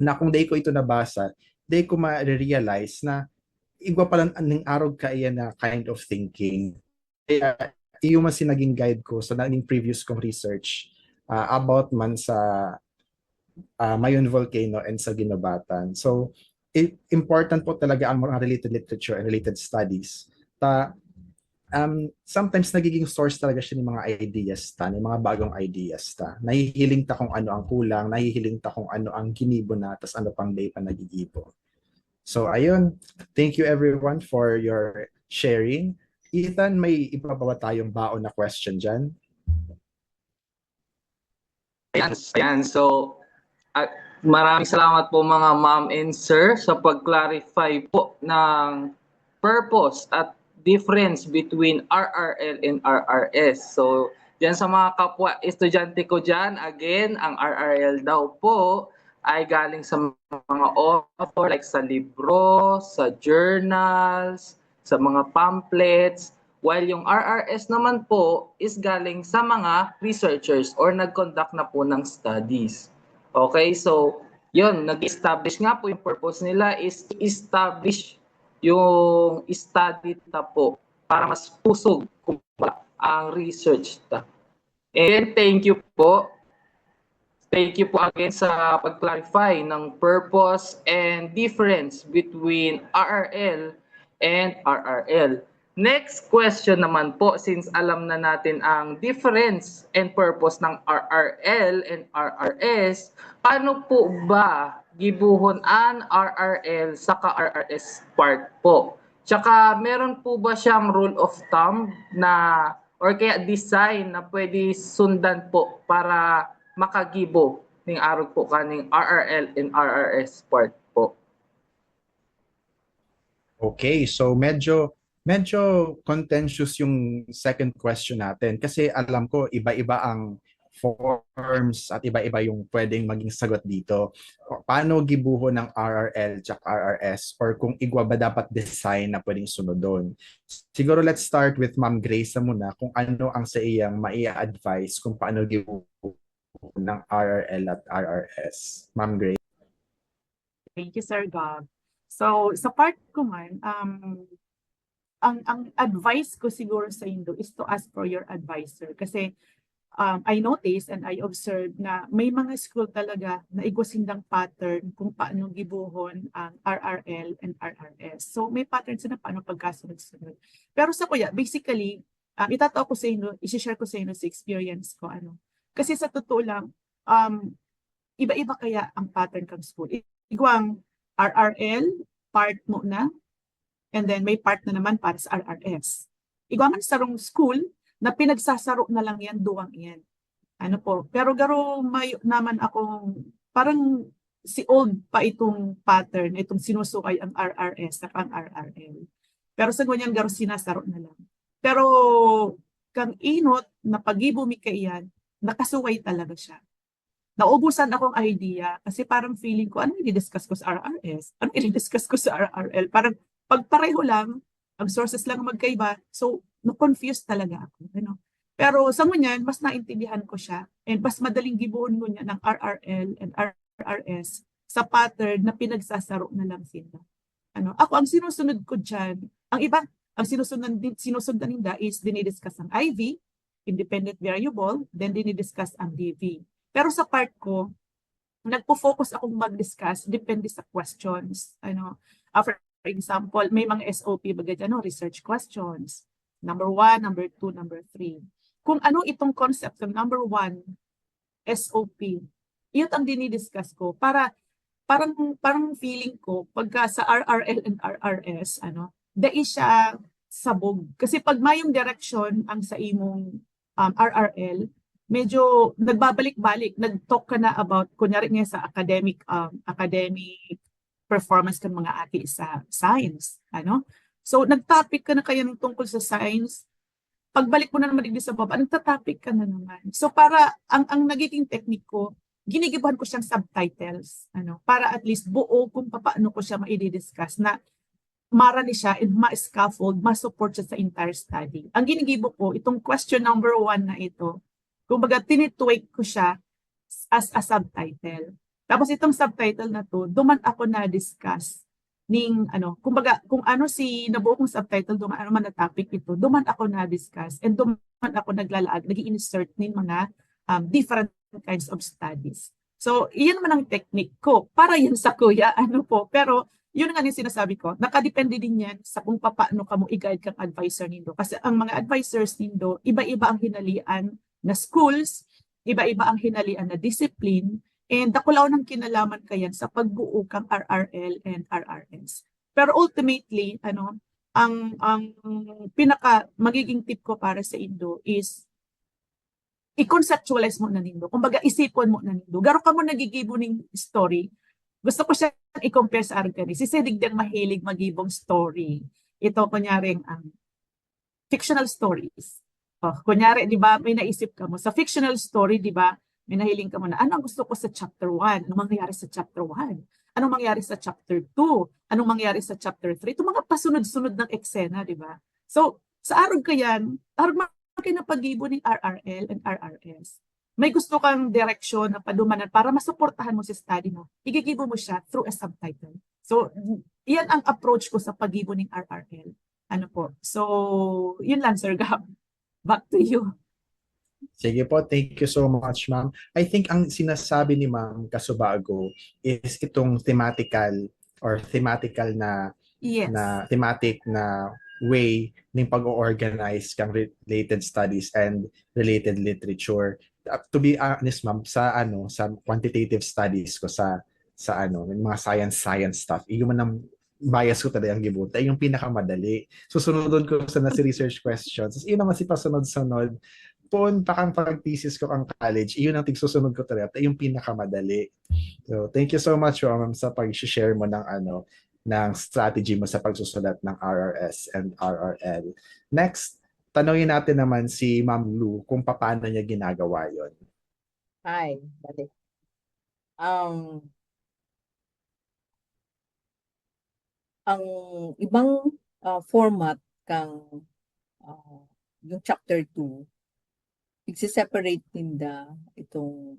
na kung day ko ito nabasa, day ko ma-realize na igwa palan aning arog ka iyan na kind of thinking. Kaya iyo man sinaging guide ko sa naging previous kong research about man sa Mayon Volcano and sa Ginobatan. So, important po talaga ang mga related literature and related studies. Sometimes nagiging source talaga siya ng mga ideas ng mga bagong ideas Nahihiling ta kung ano ang kulang, nahihiling ta kung ano ang ginibo na, tas ano pang day pa nagigibo. So, ayun. Thank you everyone for your sharing. Ethan, may iba ba tayong baon na question dyan? Ayan. So, Maraming salamat po mga ma'am and sir sa pag-clarify po ng purpose at difference between RRL and RRS. So, diyan sa mga kapwa estudyante ko diyan, again, ang RRL daw po ay galing sa mga author like sa libro, sa journals, sa mga pamphlets, while yung RRS naman po is galing sa mga researchers or nag-conduct na po ng studies. Okay, so yun, nag-establish nga po yung purpose nila is to establish yung study na po para mas pusog kumbaga, ang research na. And thank you po. Thank you po again sa pag-clarify ng purpose and difference between RRL and RRL. Next question naman po, since alam na natin ang difference and purpose ng RRL and RRS, paano po ba gibuhon ang RRL sa RRS part po? Tsaka meron po ba siyang rule of thumb na or kaya design na pwede sundan po para makagibo ning arog po kaning RRL and RRS part po. Okay, so medyo contentious yung second question natin kasi alam ko iba-iba ang forms at iba-iba yung pwedeng maging sagot dito. Paano gibuho ng RRL at RRS or kung igwa ba dapat design na pwedeng sunod doon? Siguro let's start with Ma'am Grace muna kung ano ang sa iyang maia-advise kung paano gibuho ng RRL at RRS. Ma'am Grace. Thank you, Sir Gab. So, sa part ko man, ang advice ko siguro sa Indo is to ask for your advisor. Kasi I noticed and I observed na may mga school talaga na igwasindang pattern kung paano gibuhon ang RRL and RRS. So, may pattern sila paano pagkasunod-sunod. Pero sa kuya, basically, itataw ko sa inyo, isi-share ko sa inyo sa experience ko. Kasi sa totoo lang, iba-iba kaya ang pattern kang school. Igwang RRL, part mo na, and then may part na naman para sa RRS. Igwang sarong school na pinagsasaro na lang yan, duwang yan. Pero garo may naman akong, parang si old pa itong pattern, itong sinusukay ang RRS at ang RRL. Pero sa ganyan, garo sinasaro na lang. Pero kang inot na pag-ibo mi kaiyan, nakasuway talaga siya. Naubusan akong idea kasi parang feeling ko, ano i-discuss ko sa RRS? Ano i-discuss ko sa RRL? Parang pagpareho lang, ang sources lang magkaiba. So, no-confused talaga ako. Pero sa ngunyan, mas naintindihan ko siya and mas madaling gibuon mo niya ng RRL and RRS sa pattern na pinagsasaro na lang sila. Ako, ang sinusunod ko dyan, ang iba, ang sinusundan nila is dinidiscuss ang IV, independent variable, then dinidiscuss ang DV. Pero sa part ko, nagpo-focus akong mag-discuss, depende sa questions. For example, may mga SOP bagay research questions. Number 1, number 2, number 3. Kung ano itong concept ng number 1, SOP, yun ang dinidiscuss ko para parang feeling ko pagka sa RRL and RRS, dai siya sabog. Kasi pag mayong direction ang sa imong RRL, medyo nagbabalik-balik, nag-talk ka na about, kunyari nga sa academic performance ng mga ati sa science. So, nag-topic ka na kaya ng tungkol sa science, pagbalik mo na naman sa baba, nagta-topic ka na naman. So, para, ang nagiging technique ko, ginigibuhan ko siyang subtitles, para at least buo kung paano ko siya ma-discuss na marali siya and ma-scaffold, ma-support siya sa entire study. Ang ginigibo ko, itong question number 1 na ito, kumbaga tinitwake ko siya as a subtitle. Tapos itong subtitle na to, duman ako na-discuss kumbaga kung ano si nabuo kong subtitle, duman ano man na topic ito, duman ako na-discuss and duman ako naglalaag, nag-i-insert ng mga different kinds of studies. So, iyan naman ang technique ko. Para yan sa kuya, pero yun nga yung sinasabi ko, nakadepende din yan sa kung paano ka mo i-guide kang advisor nindo. Kasi ang mga advisors nindo, iba-iba ang hinalian na schools, iba-iba ang hinalian na discipline, and dakulaw ng kinalaman kayan sa pagbuo kang RRL and RRS. Pero ultimately, ang pinaka magiging tip ko para sa Indo is i-conceptualize mo na nindo. Kumbaga, isipon mo na nindo. Garo ka mo nagigibo ning story. Gusto ko siya i-compare sa Argani. Si Sedigdang mahilig magibong story. Ito, kunyaring, fictional stories. Oh, kunyari, di ba, may naisip ka mo. Sa fictional story, di ba, may nahiling ka mo na, ano ang gusto ko sa chapter 1? Ano mangyayari sa chapter 1? Anong mangyayari sa chapter 2? Anong mangyayari sa chapter 3? Ito mga pasunod-sunod ng eksena, di ba? So, sa arog ka yan, arog kayo na pag-ibo ng RRL and RRS. May gusto kang direksyon na padumanan para masuportahan mo si study mo. Igigibo mo siya through a subtitle. So, yan ang approach ko sa pag-ibo ng RRL. Ano po? So, yun lang, Sir Gab. Back to you. Sige po, thank you so much, ma'am. I think ang sinasabi ni Ma'am Casubago is itong thematical na Yes. thematic na way ng pag-organize kang related studies and related literature. To be honest, ma'am, sa quantitative studies ko sa mga science stuff, yung man bias ko talaga ang gibuta, yung pinakamadali. Susunodon ko sa nasi research questions. Yun naman si pasunod-sunod. Poon pa kang pag-thesis ko ang college, iyon ang tigsusunod ko talaga, yung pinakamadali. So, thank you so much, ma'am, sa pag-share mo ng strategy mo sa pagsusulat ng RRS and RRL. Next, tanungin natin naman si Ma'am Lou kung paano niya ginagawa yon. Hi, balik. Ang ibang format kang yung chapter 2, i-separate ninda itong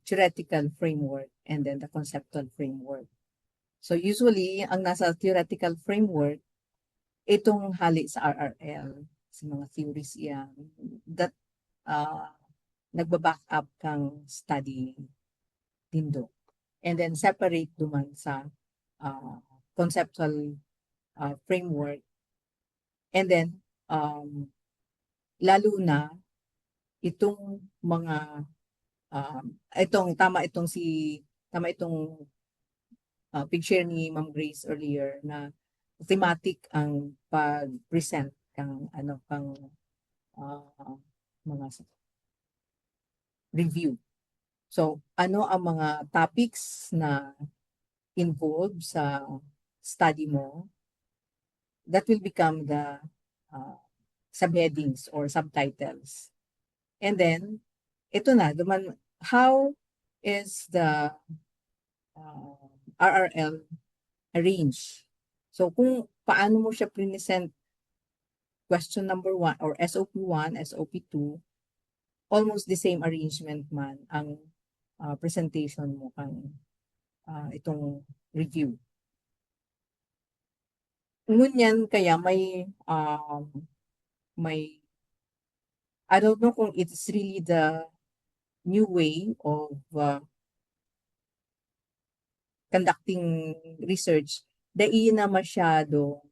theoretical framework and then the conceptual framework. So usually, ang nasa theoretical framework, itong hali sa RRL, sa mga theories yan, that nagbaback up kang study dindo. And then separate duman sa conceptual framework. And then, lalo na, itong mga, tama itong picture ni Ma'am Grace earlier na thematic ang pag-present kang mga review. So, ano ang mga topics na involved sa study mo, that will become the subheadings or subtitles. And then, ito na, how is the RRL arranged? So, kung paano mo siya present question number 1 or SOP1, SOP2, almost the same arrangement man ang presentation mo kang itong review. Ngunyan kaya may I don't know kung it's really the new way of conducting research. Dai na masyado,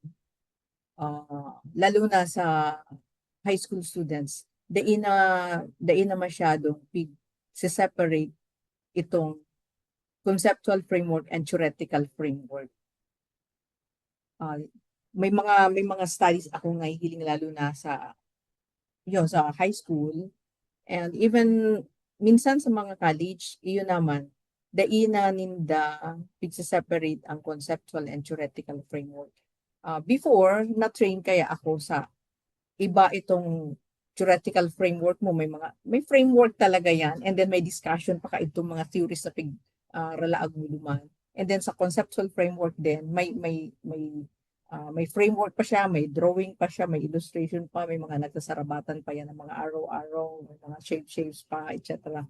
lalo na sa high school students, dai na masyado separate itong conceptual framework and theoretical framework. May mga studies ako nga hiling lalo na sa high school, and even minsan sa mga college, iyon naman daina ninda separate ang conceptual and theoretical framework. Before na-train kaya ako sa iba itong theoretical framework mo, may framework talaga yan, and then may discussion pa ka itong mga theories na ralaag mo duman. And then sa conceptual framework din, may framework pa siya, may drawing pa siya, may illustration pa, may mga nagsasarabatan pa yan ng mga arrow-arrow, may mga shapes pa, etc.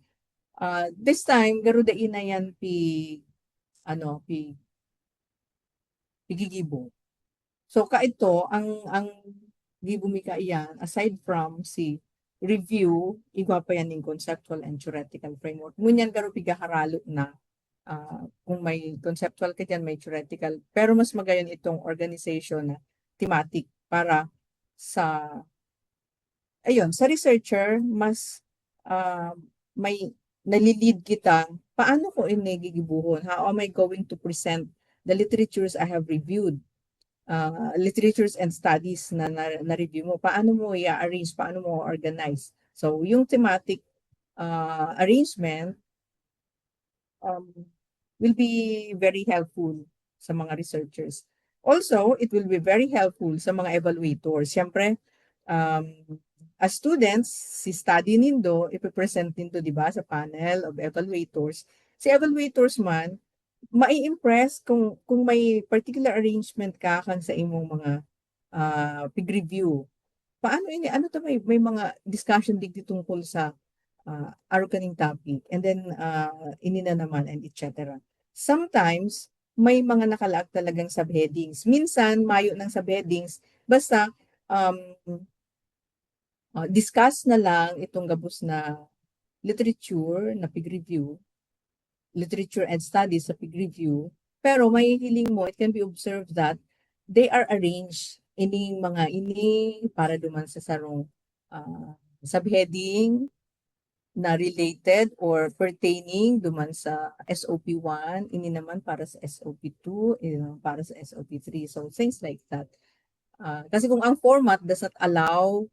This time, garudain na yan gigibo. So kaito, ang gibumika iyan, aside from si review, igwa pa yan ng conceptual and theoretical framework. Ngunyan garo pigaharalo na kung may conceptual ka dyan, may theoretical. Pero mas magayon itong organization na thematic para sa researcher, mas may nalilid kita, paano ko inigigibuhon? How am I going to present the literatures I have reviewed? Literatures and studies na review mo, paano mo i-arrange, paano mo organize? So yung thematic arrangement will be very helpful sa mga researchers. Also, it will be very helpful sa mga evaluators. Siyempre, um, as students, si study nindo, ipipresent nindo, di ba, sa panel of evaluators. Si evaluators man, mai-impress kung may particular arrangement ka kang sa imong mga pig review. Paano ini ano to may mga discussion digdi tungkol sa araw kaning topic and then ini na naman and etc. Sometimes may mga nakalaag talagang subheadings. Minsan mayo ng subheadings basta discuss na lang itong gabos na literature na pig review, literature and studies sa pig review, pero may hiling mo, it can be observed that they are arranged ining mga ini para duman sa sarong subheading na related or pertaining duman sa SOP1, ini naman para sa SOP2, ini naman para sa SOP3. So things like that. Kasi kung ang format does not allow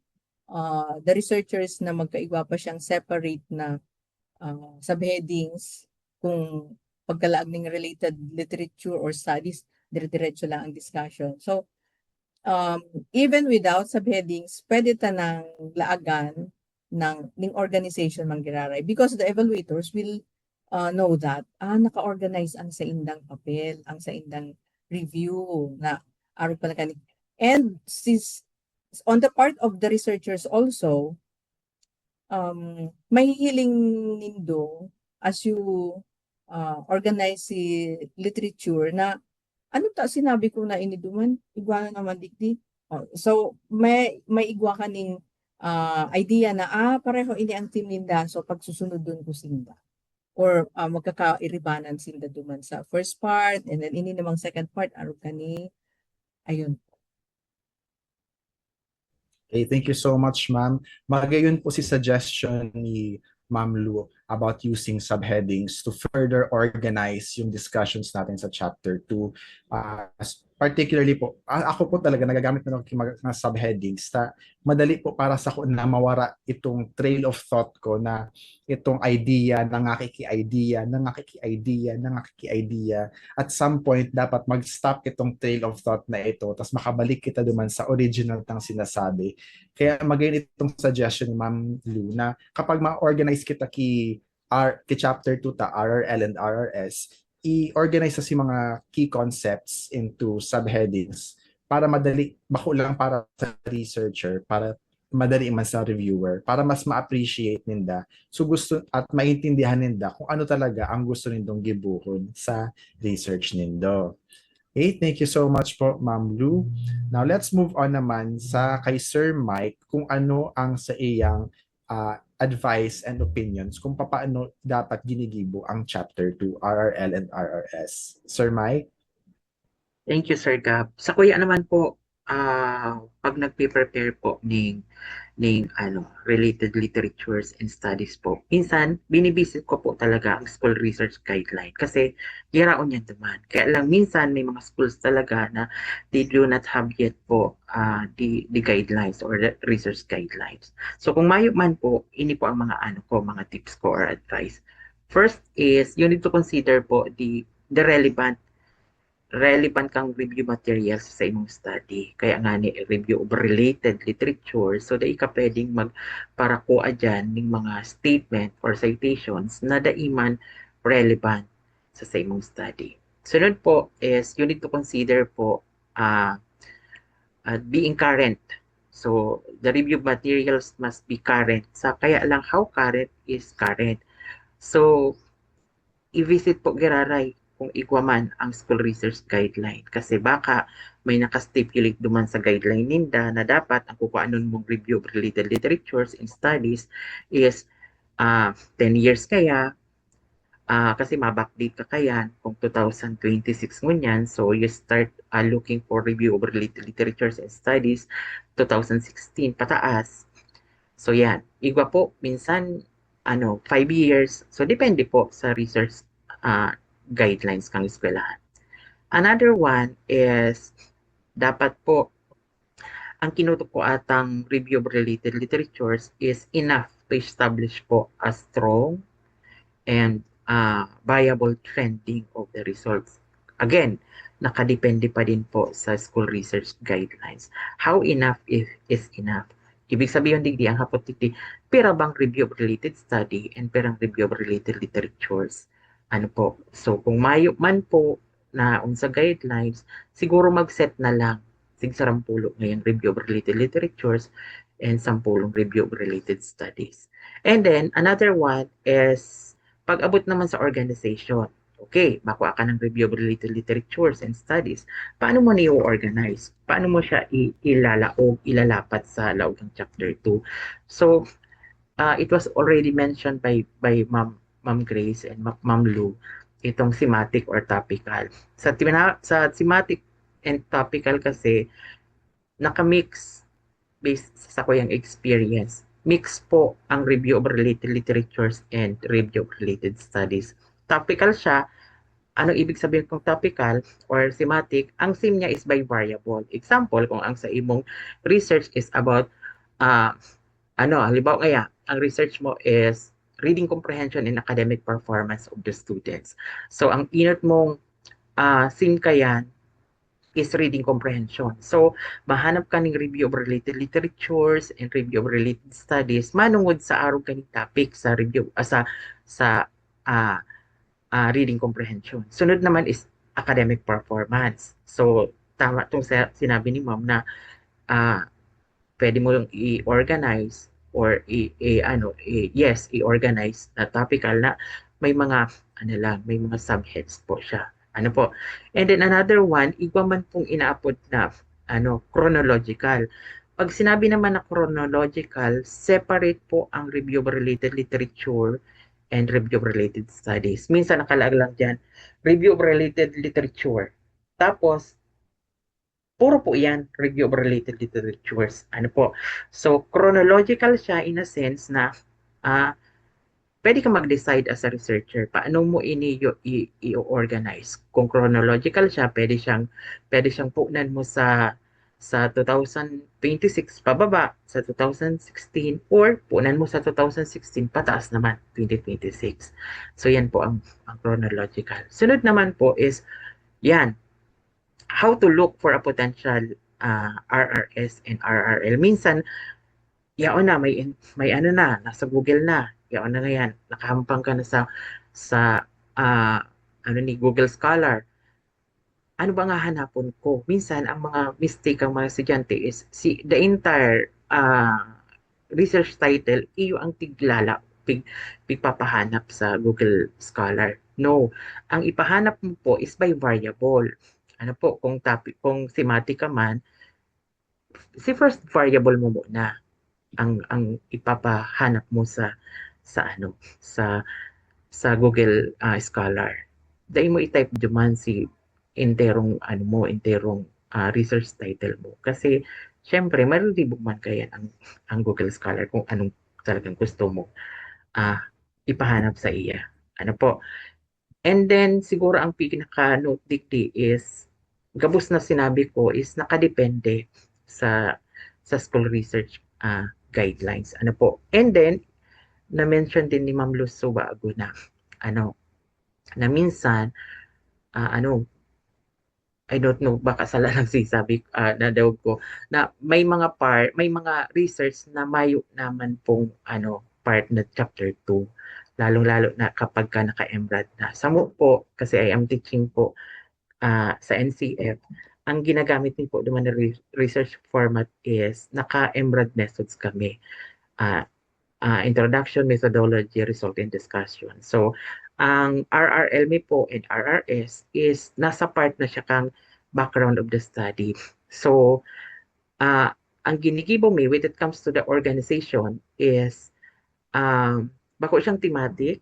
the researchers na magkaigwa pa siyang separate na subheadings, kung pagkalaag ng related literature or studies, dire-diretso lang ang discussion. So, even without subheadings, pwede tanang laagan ng organization manggiraray because the evaluators will know that naka-organize ang sa indang papel, ang sa indang review na araw pala kani. And since on the part of the researchers also, may hiling nindo as you organize si literature na ano ta sinabi ko na iniduman igwa na naman dikdi. So may igwa kaning idea na pareho ini ang team ninda so pagsusunod dun ko sinda or magkakairibanan sinda duman sa first part and then ini namang second part araw kani ayun. Okay, thank you so much, ma'am. Magayon po si suggestion ni Ma'am Lu about using subheadings to further organize yung discussions natin sa chapter 2. Particularly po, ako po talaga nagagamit na ng mga subheadings na madali po para sa ko na mawara itong trail of thought ko na itong idea, nangakiki-idea. At some point, dapat mag-stop itong trail of thought na ito tapos makabalik kita duman sa original ng sinasabi. Kaya magayon itong suggestion ni Ma'am Lu na kapag ma-organize kita ki chapter 2 ta RRL and RRS, i-organize sa si mga key concepts into subheadings para madali, bako lang para sa researcher, para madali man sa reviewer, para mas ma-appreciate ninda. So gusto at maintindihan ninda kung ano talaga ang gusto nindong gibuhon sa research nindo. Okay, thank you so much po, Ma'am Lu. Now let's move on naman sa kay Sir Mike kung ano ang sa iyang advice and opinions kung paano dapat ginigibo ang chapter 2 RRL and RRS. Sir Mike? Thank you, Sir Gab. Sa kuya naman po, pag nagpe-prepare po ng related literatures and studies po, minsan binibisit ko po talaga ang school research guideline kasi yaraon yan naman. Kaya lang minsan may mga schools talaga na they do not have yet po the guidelines or the research guidelines. So kung mayo man po, ini po ang mga mga tips ko or advice. First is you need to consider po the relevant kang review materials sa imong study. Kaya nga ni review of related literature so da ka pwedeng magparakua dyan ng mga statement or citations na daiman relevant sa imong study. Sunod po is you need to consider po being current. So the review materials must be current. Kaya lang how current is current. So i-visit po giraray kung igwaman ang school research guideline kasi baka may nakastipulate duman sa guideline ninda na dapat ang kukuanon mong review of related literatures and studies is 10 years kaya kasi ma-backdate ka kaya kung 2026 ngunyan so you start looking for review of related literatures and studies 2016 pataas so yan igwa po minsan 5 years so depende po sa research guidelines kang eskwelahan. Another one is dapat po ang kinutok ko atang review of related literatures is enough to establish po a strong and viable trending of the results. Again, nakadepende pa din po sa school research guidelines. How enough is enough? Ibig sabihin digdi ang hapot digdi, pera bang review of related study and perang review of related literatures. Ano po? So kung mayo man po na unsa guidelines, siguro mag-set na lang sig 10 ngayong review of related literatures and 10 review of related studies. And then another one is pag-abot naman sa organization. Okay, makuha ka ng review of related literatures and studies. Paano mo ni-organize? Paano mo siya ilalaog, ilalapat sa laog ng chapter 2? So, it was already mentioned by Ma'am Grace and Ma'am Lou, itong thematic or topical. Sa thematic and topical kasi, nakamix based sa kuyang experience. Mix po ang review of related literatures and review of related studies. Topical siya. Anong ibig sabihin kung topical or thematic? Ang theme niya is by variable. Example, kung ang sa imong research is about, halimbawa kaya, ang research mo is reading comprehension and academic performance of the students. So, ang inot mong theme kayan is reading comprehension. So, mahanap ka ng review of related literatures and review of related studies manungod sa araw kaning topic sa review sa reading comprehension. Sunod naman is academic performance. So, tama itong sinabi ni Ma'am na pwede mo yung i-organize or i-organize na topical na may mga may mga subheads po siya. Ano po? And then another one, igwa man pong inaapod na chronological. Pag sinabi naman na chronological, separate po ang review of related literature and review of related studies. Minsan nakalag lang dyan, review of related literature. Tapos, puro po yan, review of related literatures. Ano po? So, chronological siya in a sense na pwede ka mag-decide as a researcher paano mo i-organize. Kung chronological siya, pwede siyang punan mo sa 2026 pababa, sa 2016, or punan mo sa 2016 pataas naman, 2026. So yan po ang chronological. Sunod naman po is yan, how to look for a potential RRS and RRL. Minsan, yaon na, may nasa Google na. Yaon na yan, nakahampang ka na sa Google Scholar. Ano ba nga hanapon ko? Minsan, ang mga mistake ang mga estudyante is the entire research title, iyo ang pigpapahanap sa Google Scholar. No, ang ipahanap mo po is by variable. Ano po, kung thematic ka man, si first variable mo muna ang ipapahanap mo sa Google Scholar. Dahil mo i-type duman si enterong research title mo. Kasi syempre mariribog man kaya ang Google Scholar kung anong talagang gusto mo ipahanap sa iya. Ano po? And then siguro ang pinaka-note dikti is gabos na sinabi ko is nakadepende sa school research guidelines. Ano po? And then na-mention din ni Ma'am Luso bago na na minsan I don't know, baka sala lang sabi na daw ko na may mga research na mayo naman pong part na chapter 2, lalong-lalo na kapag ka naka-emrad na. Samo po, kasi I am teaching po sa NCF, ang ginagamit din po naman na research format is naka-emrad methods kami. Introduction, methodology, result, and discussion. So, ang RRLME po and RRS is nasa part na siya kang background of the study. So, ang ginigibo me when it comes to the organization is bako siyang thematic,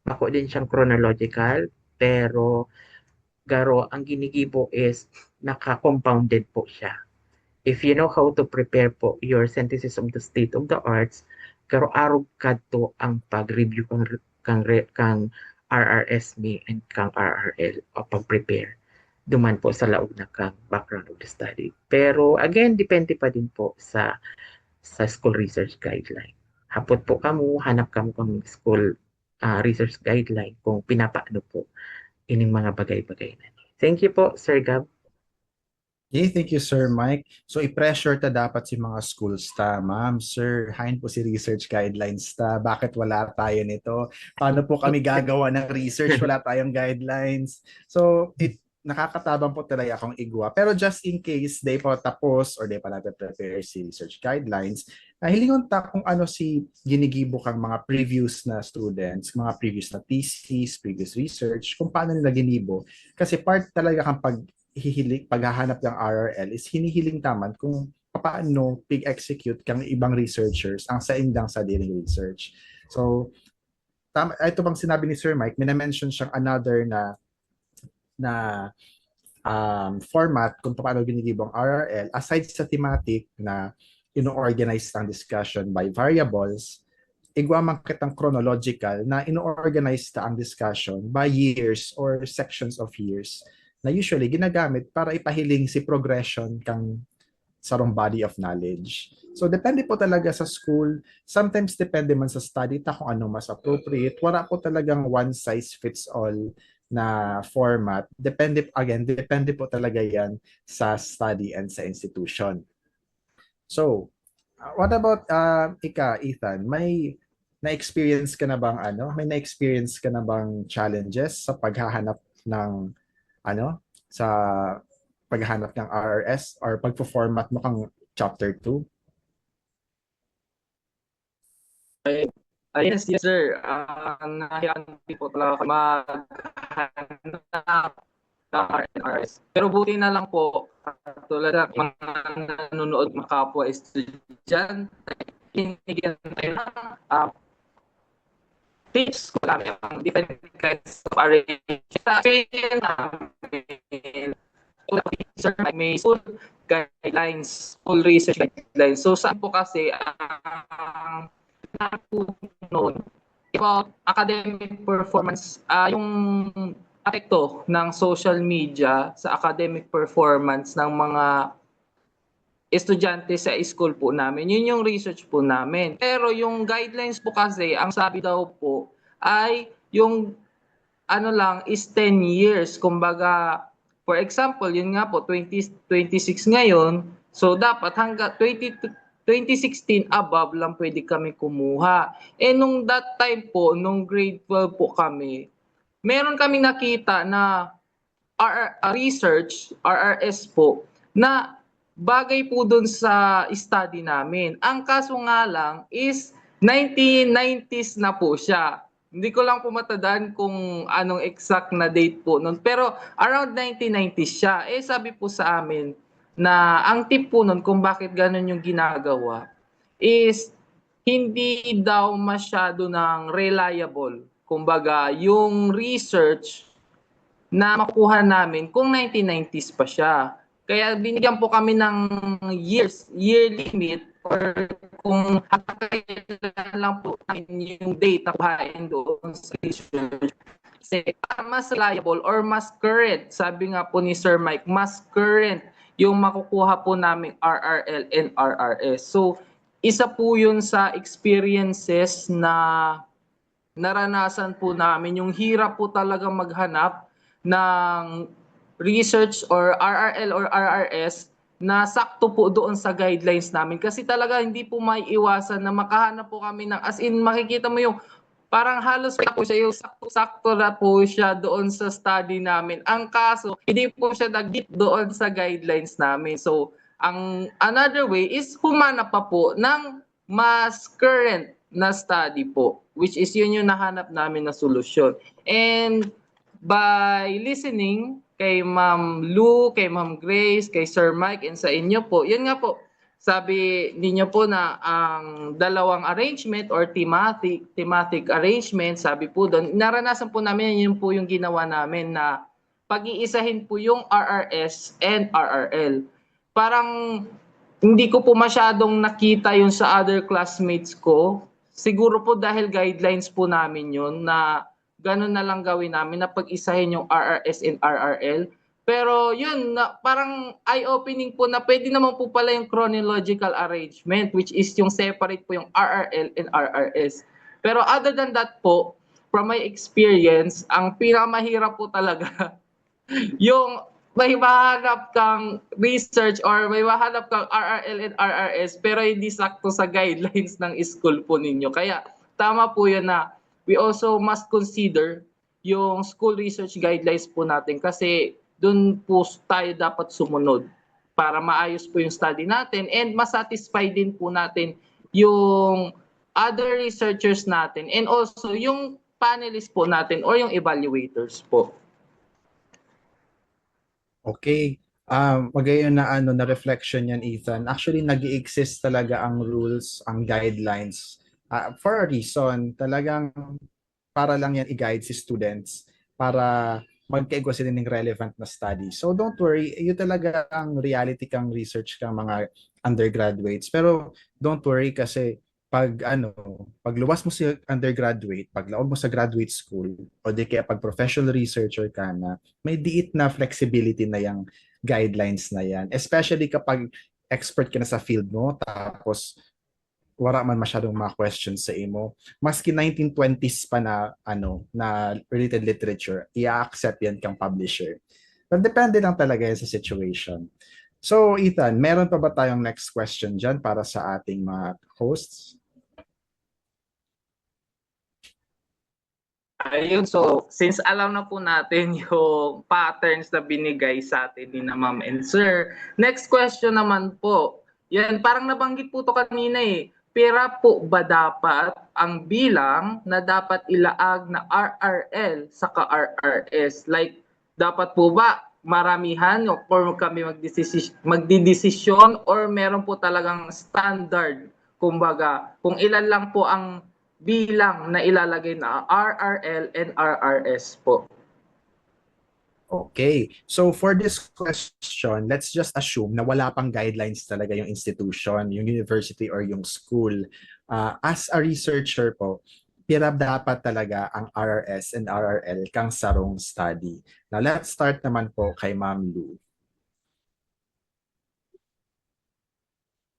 bako din siyang chronological, pero garo ang ginigibo is naka-compounded po siya. If you know how to prepare po your synthesis of the state of the arts, karo arog kadto ang pag-review kang RRS me and kang RRL o pag-prepare. duman po sa laog na kang background of the study. Pero again, depende pa din po sa school research guideline. Hapot po kamo, hanap kamo kang school research guideline kung pinapaano po ining mga bagay-bagay na. Thank you po, Sir Gab. Okay, thank you, Sir Mike. So, i-pressure ta dapat si mga schools ta. Ma'am, sir, hain po si research guidelines ta. Bakit wala tayo nito? Paano po kami gagawa ng research? Wala tayong guidelines. So, nakakatabang po talaga akong igwa. Pero just in case, day po tapos or day pa natin prepare si research guidelines, hilingon ta kung ano si ginigibo kang mga previous na students, mga previous na thesis, previous research, kung paano nila ginibo. Kasi part talaga kang paghahanap ng RRL is hinihiling taman kung paano pig-execute kang ibang researchers ang sa indang sa daily research. So, ito bang sinabi ni Sir Mike, mina-mention siyang another na format kung paano ginigibong RRL aside sa thematic na ino-organize ang discussion by variables, igwamang kitang chronological na ino-organize ta ang discussion by years or sections of years na usually ginagamit para ipahiling si progression kang sarong body of knowledge. So, depende po talaga sa school. Sometimes, depende man sa study ta kung anong mas appropriate. Wala po talagang one size fits all na format. Depende po talaga yan sa study and sa institution. So, what about Ethan? May na-experience ka na bang challenges sa paghahanap ng sa paghahanap ng RRS or pagpo-format mo kang chapter 2? Yes, sir. Nahiyaan po talaga maghanap ng RNRS. Pero buti na lang po, tulad ng mga nanonood mga kapwa estudyante, hinigyan tayo ng tips ko namin ang different kinds of arrangement namin. Sir, may school guidelines, school research guidelines. So saan po kasi ang noon about academic performance, yung apekto ng social media sa academic performance ng mga estudyante sa school po namin. Yun yung research po namin. Pero yung guidelines po kasi, ang sabi daw po ay yung is 10 years. Kumbaga, for example, yun nga po, 2026 ngayon. So, dapat hanggang 2016 above lang pwede kami kumuha. Nung that time po, nung grade 12 po kami, meron kami nakita na research, RRS po, na bagay po dun sa study namin. Ang kaso nga lang is 1990s na po siya. Hindi ko lang po matandaan kung anong exact na date po nun. Pero around 1990s siya. Sabi po sa amin na ang tip po nun kung bakit ganun yung ginagawa is hindi daw masyado ng reliable. Kumbaga, yung research na makuha namin kung 1990s pa siya. Kaya binigyan po kami ng year limit or kung kailan lang po namin yung date na kuhain doon sa research. Kasi mas reliable or mas current, sabi nga po ni Sir Mike, mas current yung makukuha po namin RRL and RRS. So, isa po yun sa experiences na naranasan po namin. Yung hirap po talaga maghanap ng research or RRL or RRS na sakto po doon sa guidelines namin. Kasi talaga hindi po may iwasan na makahanap po kami ng, as in makikita mo yung parang halos po siya, yung sakto na po siya doon sa study namin. Ang kaso, hindi po siya nag-hit doon sa guidelines namin. So, ang another way is humanap pa po ng mas current na study po, which is yun yung nahanap namin na solusyon. And by listening kay Ma'am Lou, kay Ma'am Grace, kay Sir Mike, and sa inyo po, yun nga po, sabi ninyo po na ang dalawang arrangement or thematic arrangement, sabi po doon, naranasan po namin, yun po yung ginawa namin na pag-iisahin po yung RRS and RRL. Parang hindi ko po masyadong nakita yun sa other classmates ko. Siguro po dahil guidelines po namin yun na ganun na lang gawin namin na pag-isahin yung RRS and RRL. Pero yun, parang eye-opening po na pwede naman po pala yung chronological arrangement, which is yung separate po yung RRL and RRS. Pero other than that po, from my experience, ang pinakamahirap po talaga yung may mahanap kang research or may mahanap kang RRL and RRS pero hindi sakto sa guidelines ng school po ninyo. Kaya tama po yun na we also must consider yung school research guidelines po natin kasi doon po tayo dapat sumunod para maayos po yung study natin and masatisfy din po natin yung other researchers natin and also yung panelists po natin or yung evaluators po. Okay. Magayon na na reflection yan, Ethan. Actually, nag-exist talaga ang rules, ang guidelines for a reason. Talagang para lang yan i-guide si students para magkaigwa sila ng relevant na study. So don't worry, yun talaga ang reality kang research kang mga undergraduates. Pero don't worry kasi pag luwas mo sa undergraduate, pag laog mo sa graduate school, o di kaya pag professional researcher ka na, may diit na flexibility na yung guidelines na yan. Especially kapag expert ka na sa field mo, tapos wala man masyadong mga questions sa imo. Maski 1920s pa na na related literature, i-accept yan kang publisher. But depende lang talaga yan sa situation. So Ethan, meron pa ba tayong next question dyan para sa ating mga hosts? Ayun, so since alam na po natin yung patterns na binigay sa atin ni na ma'am and sir, next question naman po. Yan, parang nabanggit po to kanina eh. Pera po ba dapat ang bilang na dapat ilaag na RRL saka RRS? Like, dapat po ba maramihan or kami magdidesisyon or meron po talagang standard? Kumbaga, kung ilan lang po ang bilang na ilalagay na RRL and RRS po. Okay. So for this question, let's just assume na wala pang guidelines talaga yung institution, yung university or yung school. As a researcher po, pira dapat talaga ang RRS and RRL kang sarong study. Now let's start naman po kay Ma'am Lou.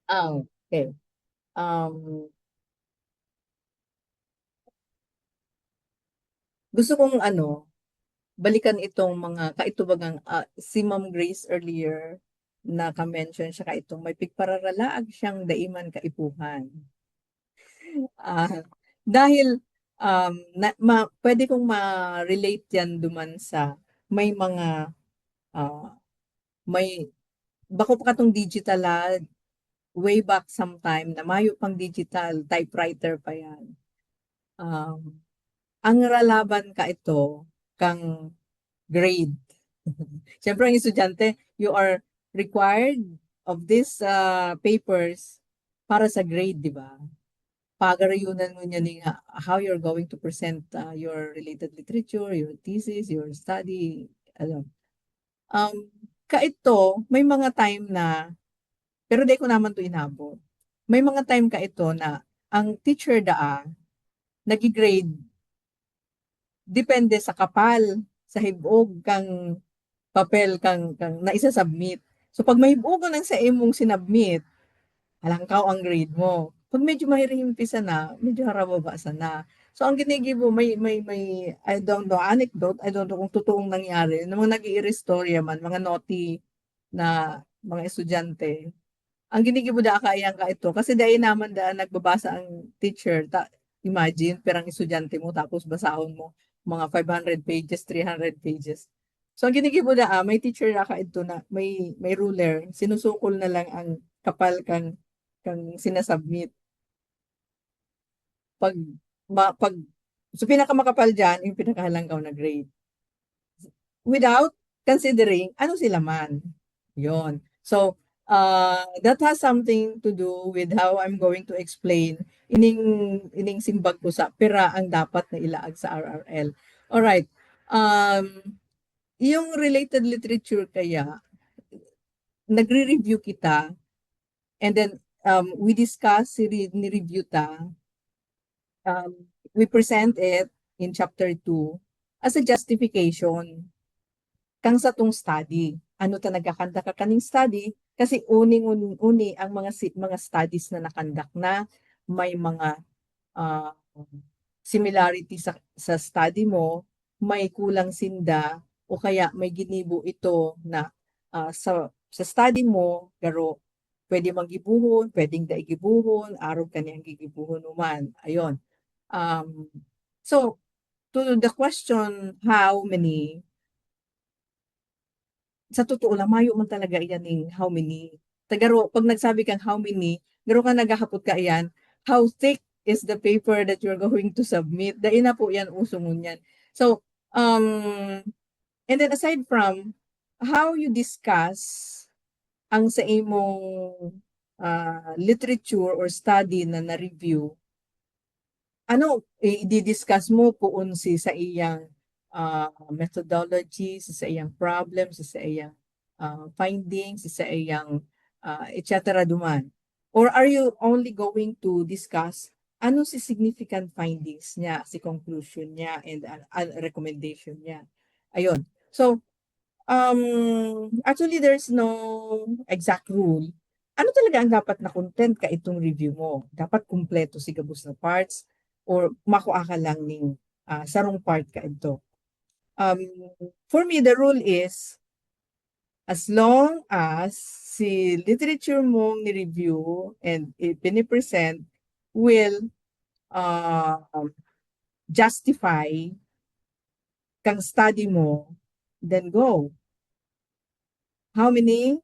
Okay. Gusto kong balikan itong mga kaitubagang si Ma'am Grace earlier na ka-mention siya kaitong may pigpararalaag siyang daiman kaipuhan. Dahil pwede kong ma-relate yan duman sa may mga may bako pa katong digital way back sometime na mayo pang digital typewriter pa yan. Ang ralaban ka ito kang grade. Siyempre ang estudyante, you are required of these papers para sa grade, di ba? Pagarayunan mo niya how you're going to present your related literature, your thesis, your study. Kaito, may mga time na, pero di ko naman to inabot. May mga time ka ito na ang teacher nag-grade depende sa kapal, sa hibog kang papel kang na isa-submit. So pag mahibog ng sa imong sinubmit, halangkaw ang grade mo. Pag medyo mahirihimpisa na, medyo harababa na. So ang ginigibo, may I don't know, anecdote, I don't know kung totoong nangyari, ng mga nag-i-istorya man, mga naughty na mga estudyante. Ang ginigibo da kayang ka ito, kasi dahil naman nagbabasa ang teacher, imagine, perang estudyante mo, tapos basahon mo, mga 500 pages, 300 pages. So, ang ginigibo may teacher na ka ito na may ruler, sinusukol na lang ang kapal kang sinasubmit. So pinakamakapal dyan, yung pinakahalangkaw na grade. Without considering, ano sila man. Yon. So, that has something to do with how I'm going to explain ining simbag ko sa pera ang dapat na ilaag sa RRL. Alright. Yung related literature kaya, nagre-review kita and then we discuss, ni-review ta. We present it in chapter 2 as a justification. kang sa tong study. Ano ta nagkakanda ka kaning study? Kasi uni ang mga studies na nakandak na may mga ah, similarity sa study mo, may kulang sinda o kaya may ginibo ito na sa study mo pero pwede magibuhon, pwedeng daigibuhon, araw kaniyang gigibuhon uman. Ayon. So to the question how many, sa totoo lang mayo man talaga iyan ning how many. Tagaro pag nagsabi kang how many, garo ka nagahapot ka iyan, how thick is the paper that you're going to submit. Dahil na po yan usungon yan. So, and then aside from how you discuss ang sa imong literature or study na na-review, ano i-discuss mo poon sa iyang methodology, sa iyang problems, sa iyang findings, sa iyang etc. duman? Or are you only going to discuss ano si significant findings niya, si conclusion niya, and recommendation niya? Ayun. So, actually, there's no exact rule. Ano talaga ang dapat na content ka itong review mo? Dapat kumpleto si gabos na parts or makuha ka lang ning sarong part ka ito. For me, the rule is as long as si literature mong ni-review and ipinipresent will justify kang study mo, then go. How many?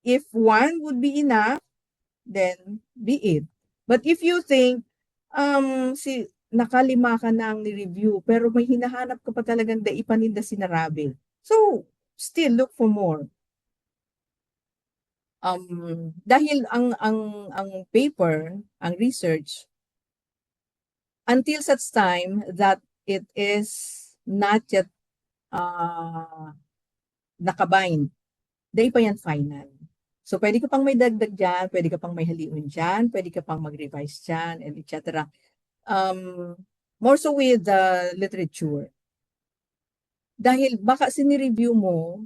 If one would be enough, then be it. But if you think, nakalima ka na ang ni-review, pero may hinahanap ka pa talagang daipaninda sinarabi. So, still look for more. Dahil ang paper, ang research, until such time that it is not yet nakabind, day pa yan final. So, pwede ka pang may dagdag dyan, pwede ka pang may haliun dyan, pwede ka pang mag-revise dyan, and etc. More so with the literature. Dahil baka sinireview mo,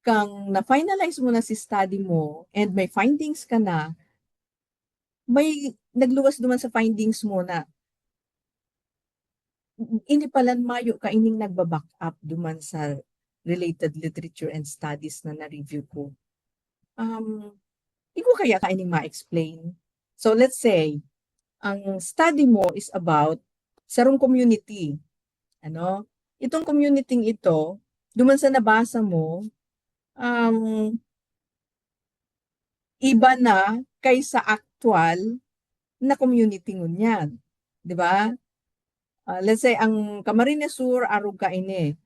kang na-finalize mo na si study mo, and may findings ka na, may nagluwas duman sa findings mo na inipalan mayo ka ining nagbaback up duman sa related literature and studies na na-review ko. Iko kaya ka ining ma-explain. So let's say, ang study mo is about sarong community. Ano? Itong community ito, duman sa nabasa mo, iba na kaysa actual na community ngunyan. 'Di ba? Let's say ang Camarines Sur arog ka ini.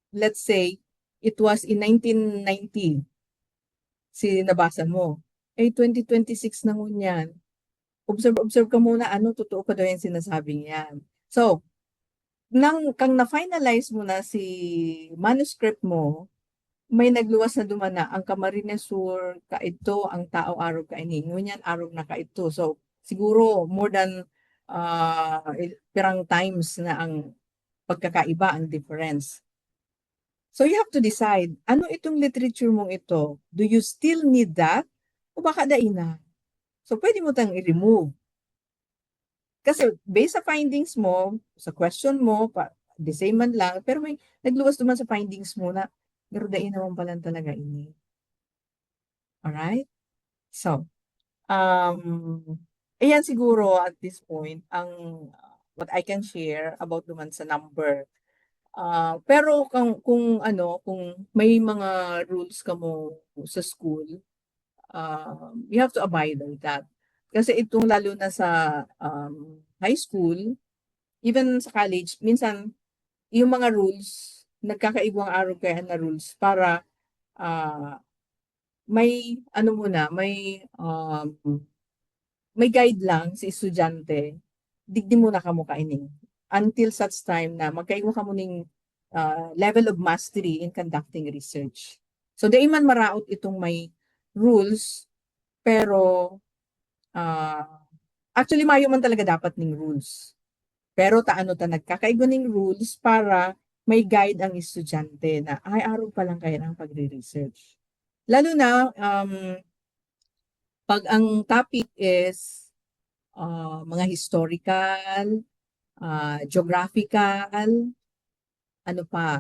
Let's say it was in 1990 si nabasa mo. 2026 na ngunyan. Observe ka muna ano totoo pa daw yung sinasabing yan. So, kang na-finalize mo na si manuscript mo, may nagluwas na duman na ang Camarines Sur ka ito, ang tao arog ka ini. Ngunyan arog na ka ito. So, siguro more than pirang times na ang pagkakaiba, ang difference. So you have to decide, ano itong literature mong ito? Do you still need that? O baka dain na? So pwede mo tang i-remove. Kasi based sa findings mo, sa question mo, the same man lang, pero may nagluwas naman sa findings mo na garudain naman pala talaga ini. Alright? So, ayan siguro at this point ang what I can share about naman sa number. Pero kung may mga rules ka mo sa school, you have to abide by that. Kasi itong lalo na sa high school, even sa college, minsan yung mga rules, nagkakaibang araw kaya na rules para may may guide lang si estudyante, digdi mo na kamo kaining until such time na magkaigo ka mo ning level of mastery in conducting research. So, di man maraot itong may rules, pero actually mayo man talaga dapat ning rules. Pero taano ta nagkakaigo ning rules para may guide ang estudyante na ay araw pa lang kaya ng pagre-research. Lalo na pag ang topic is mga historical, geographical, ano pa,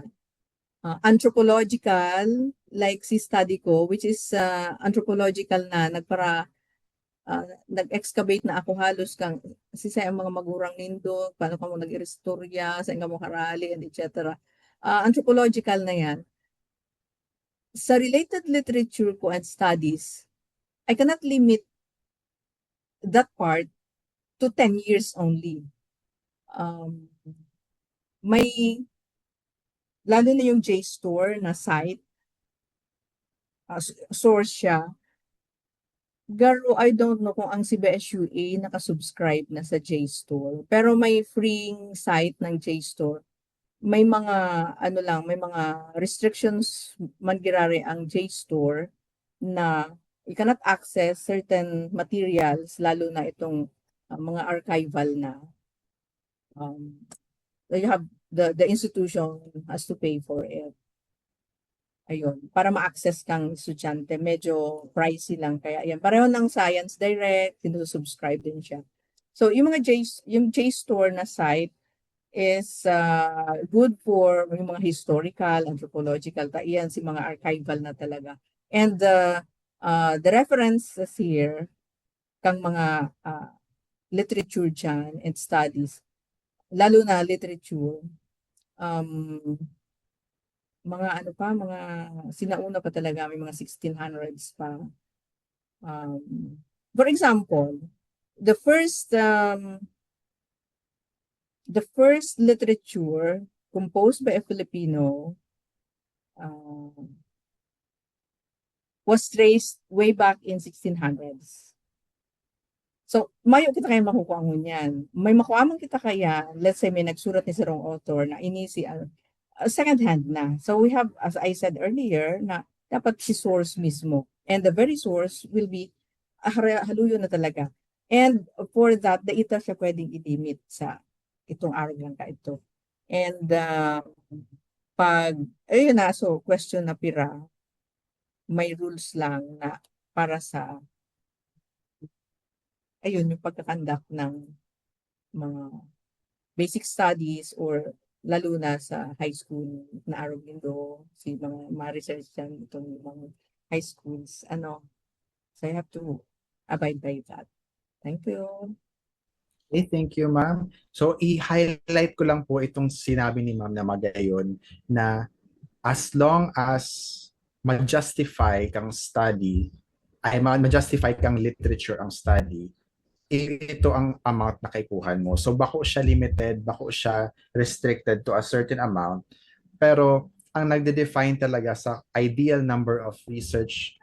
anthropological, like si study ko, which is anthropological na nag-excavate na ako halos kang sa mga magurang nindot, paano ka mo nag-irestorya, sa nga mo karali, and etc. Anthropological na yan. Sa related literature ko and studies, I cannot limit that part to 10 years only. May, lalo na yung JSTOR na site, source siya. Garo, I don't know kung ang CBSUA nakasubscribe na sa JSTOR. Pero may free site ng JSTOR. May mga, may mga restrictions man girari ang JSTOR na you cannot access certain materials, lalo na itong mga archival na. You have, the institution has to pay for it. Ayun, para ma-access kang estudyante, medyo pricey lang. Kaya yan, pareho ng Science Direct, sinusubscribe din siya. So, yung JSTOR na site is good for yung mga historical, anthropological, yan si mga archival na talaga. And the references here, kang mga literature dyan and studies, lalo na literature, mga sinauna pa talaga, may mga 1600s pa. For example, the first literature composed by a Filipino was traced way back in 1600s. So, mayo kita kaya makukuha mo niyan. May makuha man kita kaya, let's say may nagsurat ni sarong author na second hand na. So we have, as I said earlier, na dapat si source mismo. And the very source will be haluyo na talaga. And for that, the ita siya pwedeng i-limit sa itong araw lang ka ito. And so question na pira, may rules lang na para sa yung pagkakandak ng mga basic studies or lalo na sa high school na araw lindo, si mga research dyan itong mga high schools, so I have to abide by that. Thank you. Okay, thank you, ma'am. So, i-highlight ko lang po itong sinabi ni ma'am na magayon na as long as ma-justify kang study, ma-justify kang literature ang study, ito ang amount na kaikuhan mo. So, bako siya limited, bako siya restricted to a certain amount. Pero, ang nagde-define talaga sa ideal number of research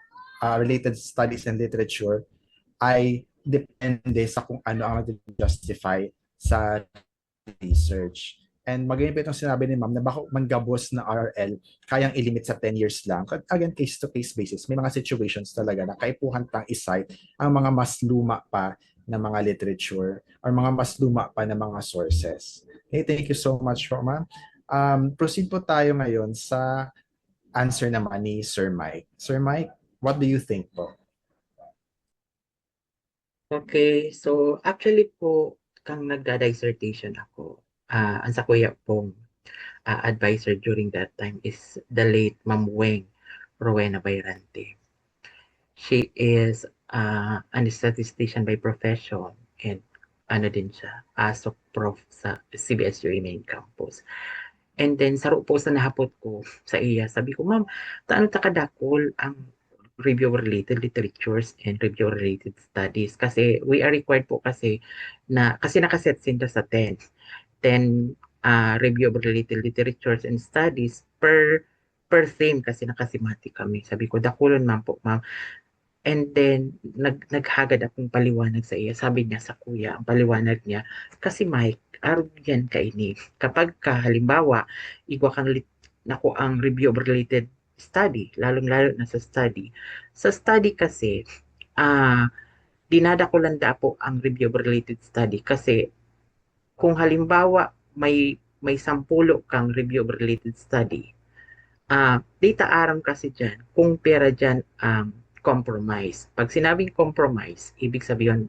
related studies and literature ay depende sa kung ano ang justify sa research. And magayon pa itong sinabi ni ma'am na bako manggabos na RL, kayang ilimit sa 10 years lang. Again, case-to-case basis. May mga situations talaga na kaipuhan pang isite ang mga mas luma pa na mga literature or mga mas luma pa na mga sources. Okay, thank you so much po, ma'am. Proceed po tayo ngayon sa answer naman ni Sir Mike. Sir Mike, what do you think po? Okay, so actually po, kang nagda-dissertation ako, ang sa kuya pong advisor during that time is the late Ma'am Weng Rowena Bayrante. She is an statistician by profession and din siya, as of prof sa CBSUA main campus. And then, saro po sa nahapot ko sa iya, sabi ko, ma'am, taano takadakol ang review-related literatures and review-related studies? Kasi we are required po kasi nakaset sinta sa 10 review-related literatures and studies per theme kasi nakasimati kami. Sabi ko, dakulon ma'am po, ma'am. And then, naghagad akong paliwanag sa iya. Sabi niya sa kuya, ang paliwanag niya, kasi Mike, araw yan kaini. Kapag halimbawa, igwa kang nako ang review-related study, lalong-lalo na sa study. Sa study kasi, dinada ko lang po ang review-related study kasi kung halimbawa may may 10 kang review of related study, data aram kasi dyan, kung pera dyan ang compromise. Pag sinabing compromise, ibig sabihin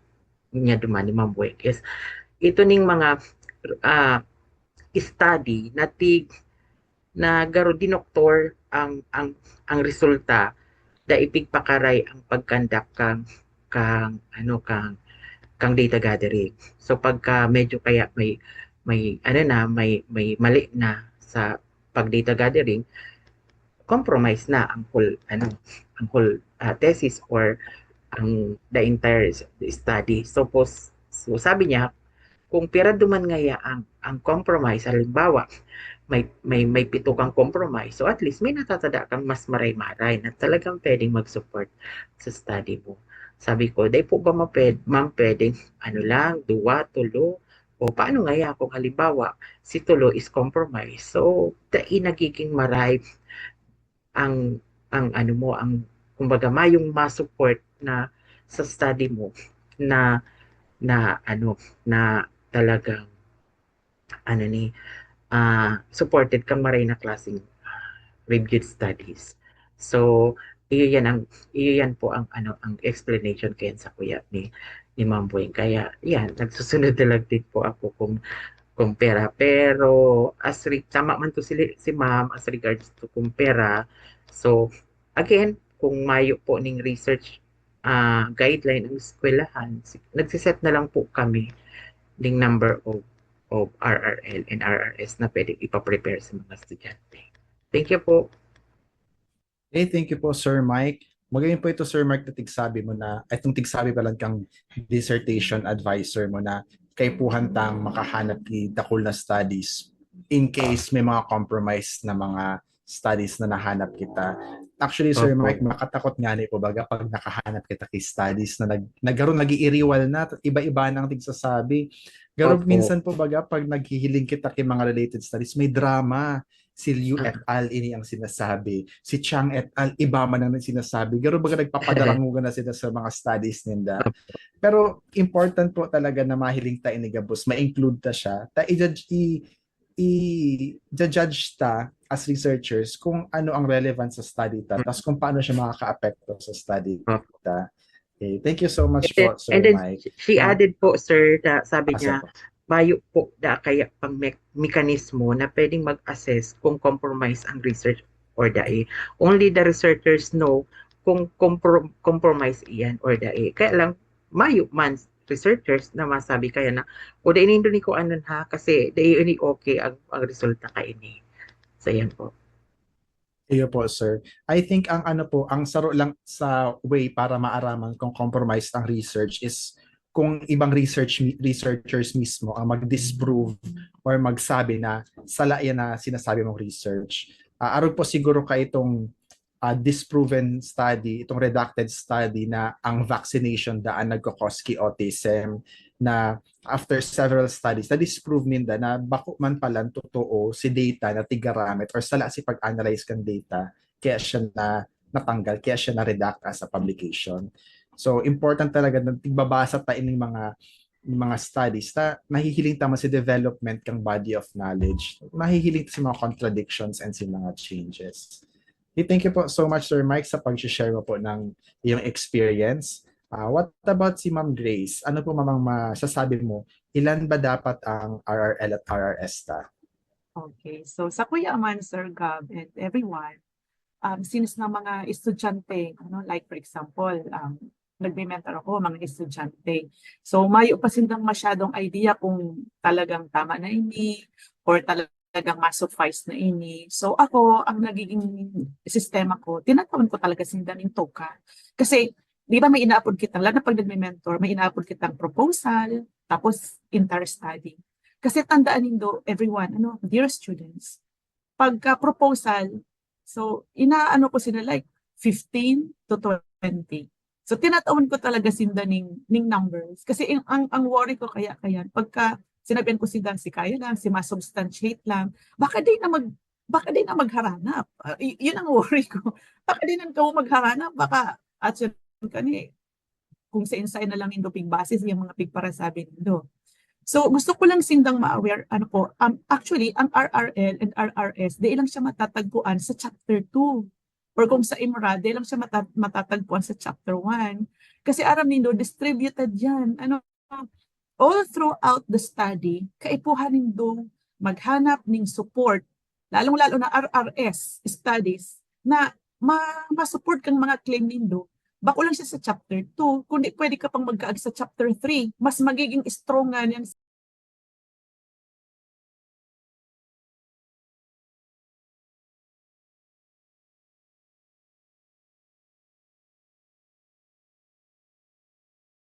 niya duman ni Ma'am Buek is ito ning mga study na garo dinoktor ang resulta da ipigpakaray ang pagkandak kang data gathering. So pagka medyo kaya may may mali na sa pag data gathering, compromise na ang whole thesis or the entire study. So sabi niya, kung pira duman ngaya ang compromise, halimbawa may 7 kang compromise, so at least may natatada kang mas maray-maray na talagang pwedeng mag-support sa study mo. Sabi ko, day po ba ma'am pwedeng lang, 2, 3, o paano ngaya kung halimbawa si tulo is compromise? So nagiging maray ang kumbaga mayong ma-support na sa study mo na talagang supported kang maray na klaseng reviewed studies. So iyan po ang explanation kayan sa kuya ni Ma'am Boying. Kaya yan, nagsusunod na lang din po ako kung pera. Pero tama man to si Ma'am as regards to kung pera. So again, kung mayo po ning research guideline ng eskwelahan, nagsiset na lang po kami ng number of RRL and RRS na pwede ipaprepare sa mga estudyante. Thank you po. Okay, thank you po, Sir Mike. Magaling po ito, Sir Mike, na tigsabi mo na, itong tigsabi pa lang kang dissertation advisor mo na kay puhantang makahanap ni dakul na studies in case may mga compromise na mga studies na nahanap kita. Actually, Sir Mike, makatakot nga ni po baga pag nakahanap kita kay studies na nagkaroon nag-iiriwal na at iba-iba nang tigsasabi. Garo minsan po baga pag naghihiling kita kay mga related studies, may drama. Si Liu et al. Ini ang sinasabi. Si Chang et al. Iba man ang sinasabi. Garo baga nagpapadarangugan na sila sa mga studies ninda. Pero important po talaga na mahiling ta inigabos, ma-include ta siya. Ta i-judge ta as researchers kung ano ang relevant sa study ta, tapos kung paano siya makaka-apekto sa study ta. Okay, thank you so much po, Sir Mike. She added po, sir, na sabi niya, bayo po kaya pang mekanismo na pwedeng mag-assess kung compromise ang research or dae. Only the researchers know kung compromise iyan or dae. Kaya lang, mayo man researchers na masabi kaya na o da inindo ni ko anon ha kasi dae ini okay ang resulta ka ini. So yan po. Iyo po, sir. I think ang saro lang sa way para maaraman kung compromised ang research is kung ibang researchers mismo ang mag-disprove or magsabi na sala yan na sinasabi mong research. Arog po siguro ka itong disproven study, itong redacted study na ang vaccination daan nagkakos kay autism na after several studies na disprove ninda na bako man pala totoo si data na tigaramit or sala si pag-analyze kan data kaya siya na natanggal, kaya siya na redact as a publication. So important talaga na tigbabasa tayo ng mga studies na nahihiling tama si development kang body of knowledge. Nahihiling si mga contradictions and si mga changes. Okay, thank you po so much, Sir Mike, sa pag-share mo po ng iyong experience. What about si Ma'am Grace? Ano po mamang masasabi mo? Ilan ba dapat ang RRL at RRS ta? Okay, so sa Kuya Aman, Sir Gab, and everyone, since na mga estudyante, like for example, nagme-mentor ako, mga estudyante. So, mayo pa sindang masyadong idea kung talagang tama na ini or talagang ma-suffice na ini. So, ako, ang nagiging sistema ko, tinatawag ko talaga sindan yung toka. Kasi, di ba may ina-upload kitang, lalo na pag nagme-mentor, may ina-upload kitang proposal, tapos entire study. Kasi tandaan nindo, everyone, dear students, pagka-proposal, so, inaano ko sila like 15 to 20. So tinatawan ko talaga sinda ning numbers kasi ang worry ko kaya pagka sinabihan ko si kaya lang si ma-substantiate lang baka di na magharanap. Yun ang worry ko. Baka di na magharanap baka at kani kung sa insay na lang indo pig basis yung mga pig para sabi nindo. So gusto ko lang sindang ma-aware, ano po, actually, ang RRL and RRS, di lang siya matatagpuan sa chapter 2. Or kung sa IMRA, di lang siya matatagpuan sa chapter 1. Kasi aram nindo, distributed yan. Ano, all throughout the study, kaipuhan nindo maghanap ng support, lalong-lalo na RRS studies, na ma-support kang mga claim nindo. Bako lang siya sa chapter 2, kundi pwede ka pang magkaag sa chapter 3, mas magiging strong nga yan